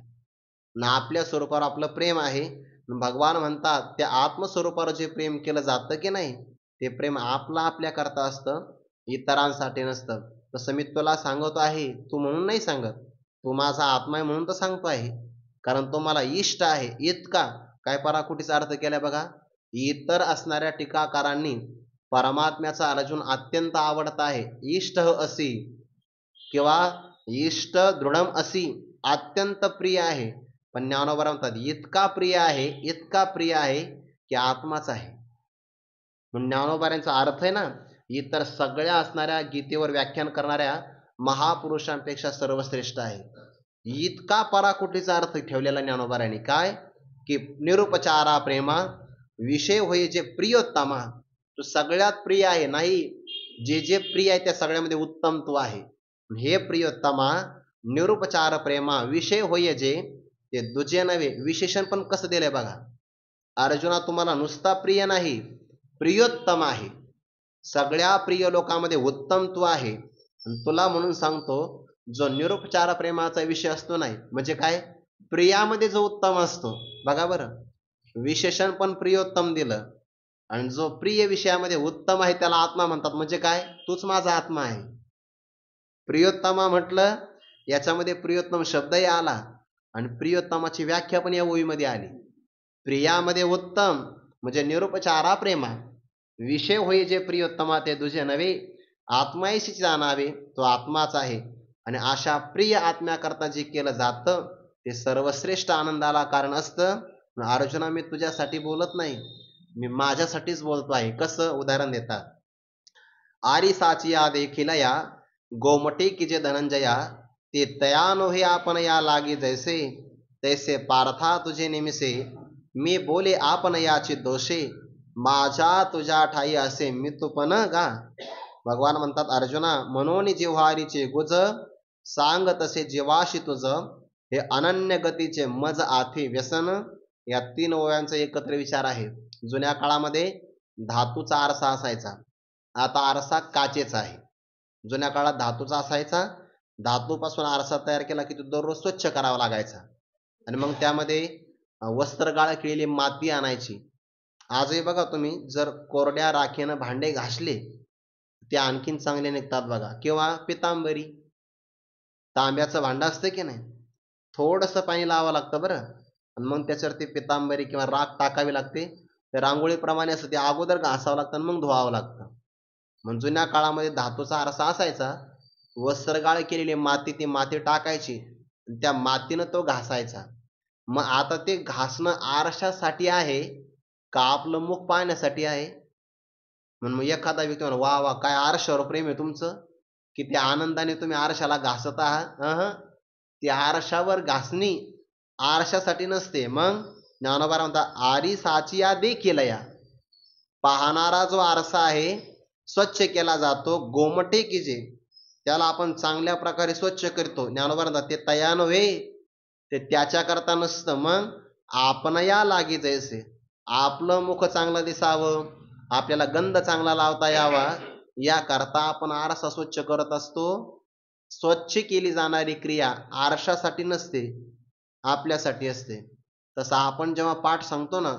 ना. आपल्या स्वरूपावर आपलं प्रेम आहे. भगवान म्हणतात त्या आत्मस्वरूपावर जे प्रेम केलं जातं की नाही, ते प्रेम आपला आपल्या करता असतं, इतरांसाठी नसतं. तसं मी तुला सांगतो आहे, तू म्हणून नाही सांगत, तू माझा आत्मा आहे म्हणून तर सांगतो आहे, कारण तो मला इष्ट आहे. इतका काय पराकुटीचा अर्थ केलाय बघा. इतर असणाऱ्या टीकाकारांनी परमात्म्याचा अर्जुन अत्यंत आवडता आहे, इष्ट असी किंवा इष्ट दृढम असी, अत्यंत प्रिय आहे. पण ज्ञानोबा म्हणतात इतका प्रिय आहे, इतका प्रिय आहे की आत्माच आहे. म्हणून ज्ञानोबाऱ्यांचा अर्थ आहे ना, इतर सगळ्या असणाऱ्या गीतेवर व्याख्यान करणाऱ्या महापुरुषांपेक्षा सर्वश्रेष्ठ आहे. इतका पराकुटीचा अर्थ ठेवलेला ज्ञानोबाऱ्यांनी. काय की निरुपचारा प्रेमा विषय होय जे प्रियोत्तमा, तो सगळ्यात प्रिय आहे. नाही, जे जे प्रिय आहे त्या सगळ्यामध्ये उत्तम तू आहे. हे प्रियोत्तमा निरुपचार प्रेमा विषय होय जे, ते दुजे नव्हे. विशेषण पण कसं दिलंय बघा, अर्जुना तुम्हाला नुसता प्रिय नाही, प्रियोत्तम आहे. सगळ्या प्रिय लोकांमध्ये उत्तम तू आहे. तुला म्हणून सांगतो, जो निरुपचार प्रेमाचा विषय असतो नाही, म्हणजे काय, प्रियामध्ये जो उत्तम असतो बघा बरं, विशेषण पण प्रियोत्तम दिलं, आणि जो प्रिय विषयामध्ये उत्तम आहे त्याला आत्मा म्हणतात. म्हणजे काय, तूच माझा आत्मा आहे. प्रियोत्तमा म्हटलं, याच्यामध्ये प्रियोत्तम शब्दही आला आणि प्रियोत्तमाची व्याख्या पण या ओळीमध्ये आली. प्रियामध्ये उत्तम म्हणजे निरुपचारा प्रेमा विषय होई जे प्रियोत्तमा, ते दुजे नव्हे. आत्मायशी जाणावे, तो आत्माच आहे. आणि अशा प्रिय आत्म्याकरता जे केलं जातं ते सर्वश्रेष्ठ आनंदाला कारण असतं. अर्जुना मी तुझ्यासाठी बोलत नाही, मी माझ्यासाठीच बोलतो आहे. कसं, उदाहरण देतात, आरी साचिया देखील या गोमटे की जे धनंजया, ते तया नोहे आपण या लागे जैसे, तैसे पार्था तुझे निमिसे, मी बोले आपण याची दोषे, माझ्या तुझ्या ठाई असे मी तुपन गा. भगवान म्हणतात अर्जुना, म्हणून जिव्हारीचे गुज, सांग तसे जीवाशी तुझ, हे अनन्य गतीचे मज आथे व्यसन. या 3 ओव्यांचा एकत्र विचार आहे. जुन्या काळामध्ये धातूचा आरसा असायचा, आता आरसा काचेचा आहे. जुन्या काळात धातूचा असायचा, धातूपासून आरसा तयार केला की तो दररोज स्वच्छ करावा लागायचा, आणि मग त्यामध्ये वस्त्रगाळ केलेली माती आणायची. आजही बघा तुम्ही, जर कोरड्या राखेनं भांडे घासले ते आणखीन चांगले निघतात बघा. किंवा पितांबरी, तांब्याचं भांडं असतं की नाही, थोडंसं पाणी लावावं लागतं बरं, आणि मग त्याच्यावरती पितांबरी किंवा राख टाकावी लागते. ते रांगोळीप्रमाणे असतं, ते अगोदर घासावं लागतं आणि मग धुवावं लागतं. मग जुन्या काळामध्ये धातूचा आरसा असायचा, वस्त्रगाळ केलेली माती, ती माती टाकायची, त्या मातीनं तो घासायचा. मग आता ते घासणं आरशासाठी आहे का आपलं मुख पाहण्यासाठी आहे? म्हणून मग एखादा व्यक्ती म्हणा, वा वा काय आरशावर प्रेम आहे तुमचं, किती आनंदाने तुम्ही आरशाला घासत आहात. ती आरशावर घासणी आरशासाठी नसते. मग ज्ञानोबा म्हणतात आरी साचिया देखील या, पाहणारा जो आरसा आहे स्वच्छ केला जातो, गोमटे की जे, त्याला आपण चांगल्या प्रकारे स्वच्छ करतो. ज्ञानोबा म्हणतात ते तया नव्हे, ते त्याच्याकरता नसतं. मग आपण या लागी जैसे, आपलं मुख चांगलं दिसावं, आपल्याला गंध चांगला लावता यावा, याकरता आपण आरसा स्वच्छ करत असतो. स्वच्छ केली जाणारी क्रिया आरशासाठी नसते, आपल्यासाठी असते. तसं आपण जेव्हा पाठ सांगतो ना,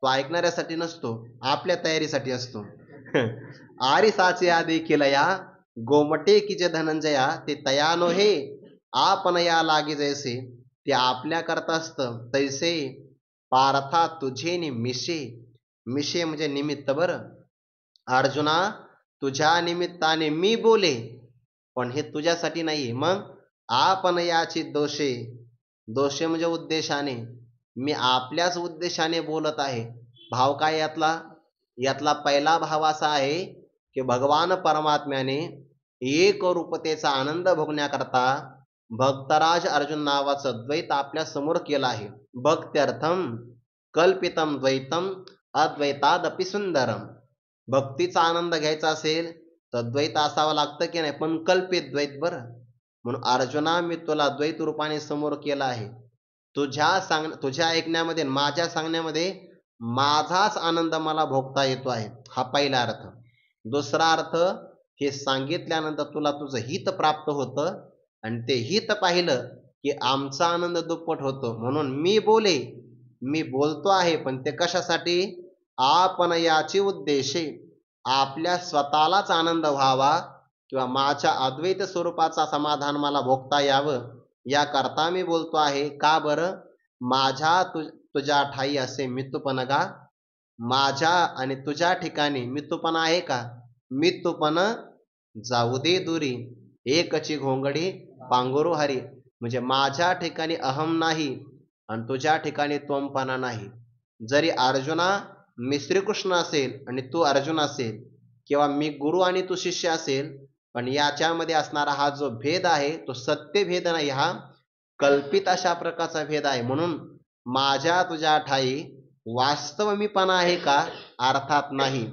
तो ऐकणाऱ्यासाठी नसतो, आपल्या तयारीसाठी असतो. आरिसाचे आधी केलं या गोमटे की जे धनंजया ते तया नोहे आपण या लागे जैसे. ते आपल्या करता असतं तैसे पार्था तुझे नि मिशे. मिशे म्हणजे निमित्त बरं. अर्जुना तुझ्या निमित्ताने मी बोले, पण हे तुझ्यासाठी नाहीये. मग आपण याची दोषे. दोषे म्हणजे उद्देशाने. मी आपल्याच उद्देशाने बोलत आहे. भाव काय यातला? यातला पहिला भाव असा आहे की भगवान परमात्म्याने एक रूपतेचा आनंद भोगण्याकरता भक्तराज अर्जुन नावाचं द्वैत आपल्या समोर केलं आहे. भक्त्यर्थम कल्पितम द्वैतम अद्वैतादपि सुंदरम. भक्तीचा आनंद घ्यायचा असेल तर द्वैत असावं लागतं की नाही, पण कल्पित द्वैत बरं. म्हणून अर्जुना मी तुला द्वैत रूपाने समोर केला आहे. तुझ्या ऐकण्यामध्ये माझ्या सांगण्यामध्ये माझाच आनंद मला भोगता येतो आहे. हा पहिला अर्थ. दुसरा अर्थ, हे सांगितल्यानंतर तुला तुझं हित प्राप्त होतं आणि ते हित पाहिलं की आमचा आनंद दुप्पट होतो. म्हणून मी बोलतो आहे, पण ते कशासाठी? आपण याची उद्देशे, आपल्या स्वतःलाच आनंद व्हावा किंवा माझ्या अद्वैत स्वरूपाचा समाधान मला भोगता यावं याकरता मी बोलतो आहे. का बरं? माझ्या तुझ्या ठाई असे मित्तूपण गा. माझ्या आणि तुझ्या ठिकाणी मित्तूपणा आहे का? मित्तूपण जाऊ दे दुरी, एकची घोंगडी पांघरू हरी. म्हणजे माझ्या ठिकाणी अहम नाही आणि तुझ्या ठिकाणी त्वमपणा नाही. जरी अर्जुना मी श्रीकृष्ण असेल आणि तू अर्जुन असेल, किंवा मी गुरु आणि तू शिष्य असेल, पण याच्यामध्ये असणारा हा जो भेद आहे तो सत्य भेद नाही, हा कल्पित अशा प्रकारचा भेद आहे. म्हणून माझ्या तुझ्या ठाई वास्तव मीपणा आहे का? अर्थात नाही.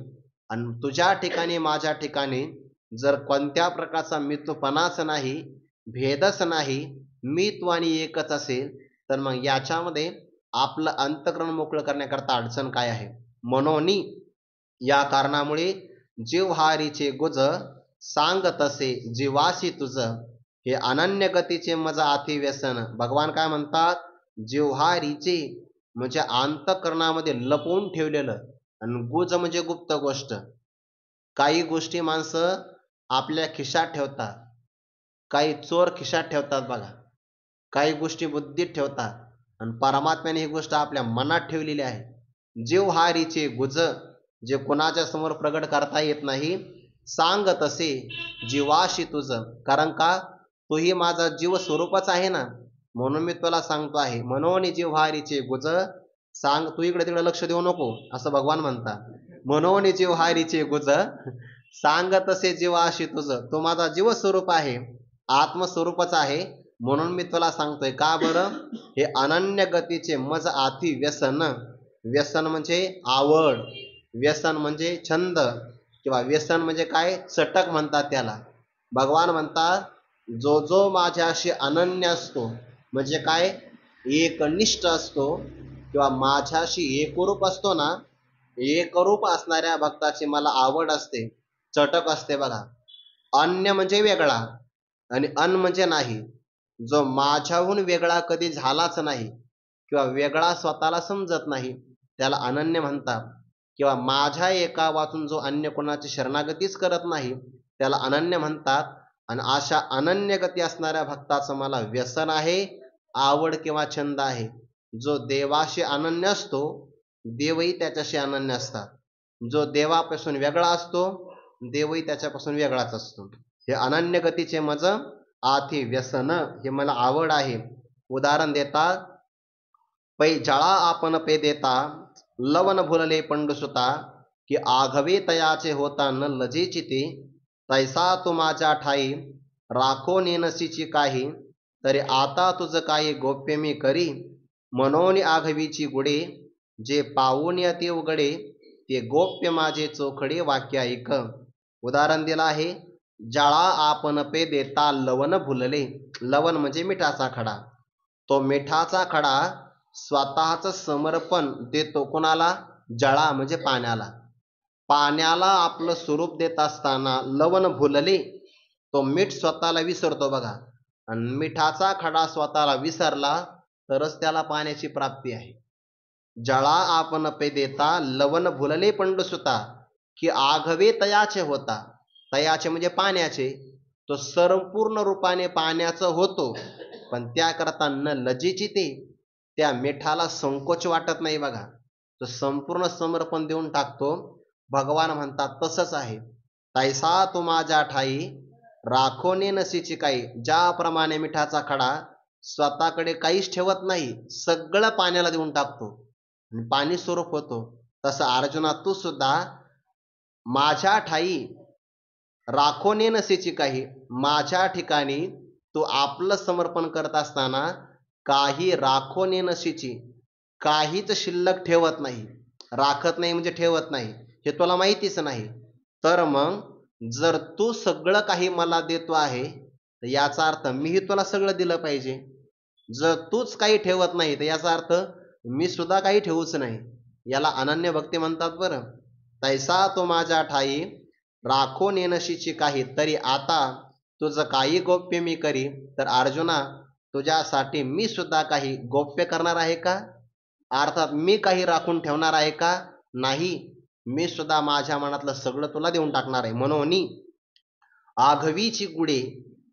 आणि तुझ्या ठिकाणी माझ्या ठिकाणी जर कोणत्या प्रकारचा मित्वपणाच नाही, भेदच नाही, मी तू आणि एकच असेल, तर मग याच्यामध्ये आपलं अंतःकरण मोकळं करण्याकरता अडचण काय आहे? मनोनी या कारणामुळे जीवहारीचे गुज सांग तसे जीवाशी तुझ. हे अनन्य गतीचे मज आती व्यसन. भगवान काय म्हणतात? जीवहारीचे म्हणजे अंतःकरणामध्ये लपवून ठेवलेलं, आणि गुज म्हणजे गुप्त गोष्ट. काही गोष्टी माणसं आपल्या खिशात ठेवतात, काही चोर खिशात ठेवतात बघा, काही गोष्टी बुद्धीत ठेवतात, आणि परमात्म्याने ही गोष्ट आपल्या मनात ठेवलेली आहे. जीवहारीचे गुज, जे कोणाच्या समोर प्रगट करता येत नाही, सांग तसे जीवाशी तुझ. कारण का? तोही माझा जीव स्वरूपच आहे ना, म्हणून मी तुला सांगतो आहे. म्हणून जीवहारीचे गुज सांग. तू इकडे तिकडे लक्ष देऊ नको असं भगवान म्हणतात. म्हणून जीवहारीचे गुज सांग तसे जीवाशी तुझ. तो माझा जीव स्वरूप आहे, आत्मस्वरूपच आहे, म्हणून मी तुला सांगतोय. का बरं? हे अनन्य गतीचे मज आती व्यसन. व्यसन म्हणजे आवड, व्यसन म्हणजे छंद, किंवा व्यसन म्हणजे काय? चटक म्हणतात त्याला. भगवान म्हणतात जो जो माझ्याशी अनन्य असतो, म्हणजे काय? एकनिष्ठ असतो किंवा माझ्याशी एकरूप असतो ना, एकरूप असणाऱ्या भक्ताची मला आवड असते, चटक असते बघा. अन्य म्हणजे वेगळा आणि अन म्हणजे नाही. जो माझ्याहून वेगळा कधी झालाच नाही किंवा वेगळा स्वतःला समजत नाही, त्याला अनन्य म्हणतात. किंवा माझ्या एका वाचून जो अन्य कोणाची शरणागतीच करत नाही, त्याला अनन्य म्हणतात. आणि अशा अनन्य गती असणाऱ्या भक्ताचं मला व्यसन आहे, आवड किंवा छंद आहे. जो देवाशी अनन्य असतो, देवही त्याच्याशी अनन्य असतात. जो देवापासून वेगळा असतो, देवही त्याच्यापासून वेगळाच असतो. हे अनन्य गतीचे मज आती व्यसन, हे मला आवड आहे. उदाहरण देतात, पै जळा आपण पे देता लवन भुलले पंडुसुता, की आघवे तयाचे होता न लजे चिते. तैसा तू माझ्या ठाई राखो नेनसीची काही, तरी आता तुझ काही गोप्य मी करी. मनोनी आघवीची गुडे जे पाहून येते उघडे, ते गोप्य माझे चोखडे वाक्य ऐक. उदाहरण दिलं आहे, जळा आपण पे देता लवन भुलले. लवन म्हणजे मिठाचा खडा. तो मिठाचा खडा स्वतःच समर्पण देतो कोणाला? जळा म्हणजे पाण्याला. पाण्याला आपलं स्वरूप देत असताना लवन भुलले, तो मीठ स्वतःला विसरतो बघा. आणि मिठाचा खडा स्वतःला विसरला तरच त्याला पाण्याची प्राप्ती आहे. जळा आपण पे देता, लवण भुलले पंडसुता, की आघवे तयाचे होता. तयाचे म्हणजे पाण्याचे. तो संपूर्ण रूपाने पाण्याचं होतो, पण त्याकरता न लजेची ते, त्या मिठाला संकोच वाटत नाही बघा. तो संपूर्ण समर्पण देऊन टाकतो. भगवान म्हणतात तसंच आहे. तैसा तू माझ्या ठाई राखोने नसीची काही. ज्याप्रमाणे मिठाचा खडा स्वतःकडे काहीच ठेवत नाही, सगळं पाण्याला देऊन टाकतो आणि पाणी स्वरूप होतो, तसं अर्जुना तू सुद्धा माझ्या ठाई राखोने नसेची काही. माझ्या ठिकाणी तू आपलं समर्पण करत असताना काही राखोने नसेची, काहीच शिल्लक ठेवत नाही. राखत नाही म्हणजे ठेवत नाही, हे तुला माहितीच नाही. तर मग जर तू सगळं काही मला देतो आहे, तर याचा अर्थ मीही तुला सगळं दिलं पाहिजे. जर तूच काही ठेवत नाही, तर याचा अर्थ मी सुद्धा काही ठेवूच नाही. याला अनन्य भक्ती म्हणतात बरं. तैसा तो माझ्या ठाई राखो नेनशीची काही, तरी आता तुझं काही गोप्य मी करी. तर अर्जुना, तुझ्यासाठी मी सुद्धा काही गोप्य करणार आहे का? अर्थात मी काही राखून ठेवणार आहे का? नाही. मी सुद्धा माझ्या मनातलं सगळं तुला देऊन टाकणार आहे. म्हणून आघवीची गुडे,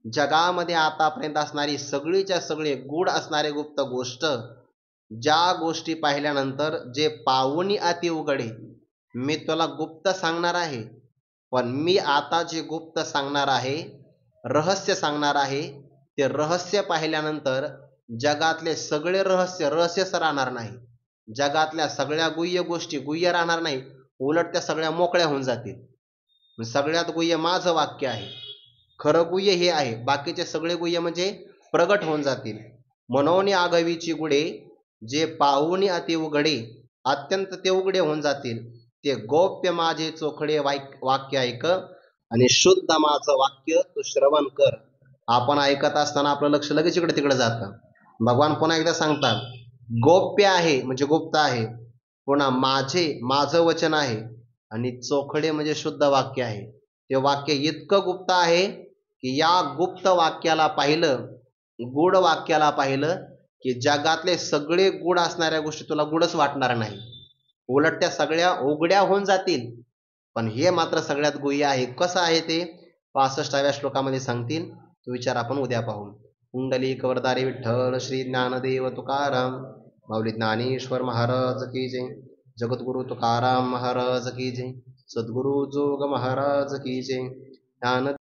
जगामध्ये आतापर्यंत असणारी सगळीच्या सगळे गूढ असणारे गुप्त गोष्ट, ज्या गोष्टी पाहिल्यानंतर जे पाहुणी अति उघडे, मी तुला गुप्त सांगणार आहे. पण मी आता जे गुप्त सांगणार आहे, रहस्य सांगणार आहे, ते रहस्य पाहिल्यानंतर जगातले सगळे रहस्य रहस्यच राहणार नाही. जगातल्या सगळ्या गुह्य गोष्टी गुह्य राहणार नाही, उलट त्या सगळ्या मोकळ्या होऊन जातील. सगळ्यात गुह्य माझं वाक्य आहे, खरं गुह्य हे आहे. बाकीचे सगळे गुह्य म्हणजे प्रगट होऊन जातील. म्हणून आगवीची गुडे, जे पाहुणी अति उघडे, अत्यंत ते उघडे होऊन जातील. ते गोप्य माझे चोखडे वाक्य ऐक, आणि शुद्ध माझं वाक्य तू श्रवण कर. आपण ऐकत असताना आपलं लक्ष लगेच इकडे तिकडे जातं. भगवान पुन्हा एकदा सांगतात, गोप्य आहे म्हणजे गुप्त आहे, पुन्हा माझं वचन आहे, आणि चोखडे म्हणजे शुद्ध वाक्य आहे. ते वाक्य इतकं गुप्त आहे की या गुप्त वाक्याला पाहिलं, गूढ वाक्याला पाहिलं, की जगातले सगळे गूढ असणाऱ्या गोष्टी तुला गूढच वाटणार नाही, उलट त्या सगळ्या उघड्या होऊन जातील. पण हे मात्र सगळ्यात गुह्य आहे. कसं आहे ते 65व्या श्लोकामध्ये सांगतील. तो विचार आपण उद्या पाहू. कुंडलिक वरदारी विठ्ठल श्री ज्ञानदेव तुकाराम माऊली ज्ञानेश्वर महाराज की जय. जगद्गुरु तुकाराम महाराज की जय. सद्गुरु जोग महाराज की जय. ज्ञान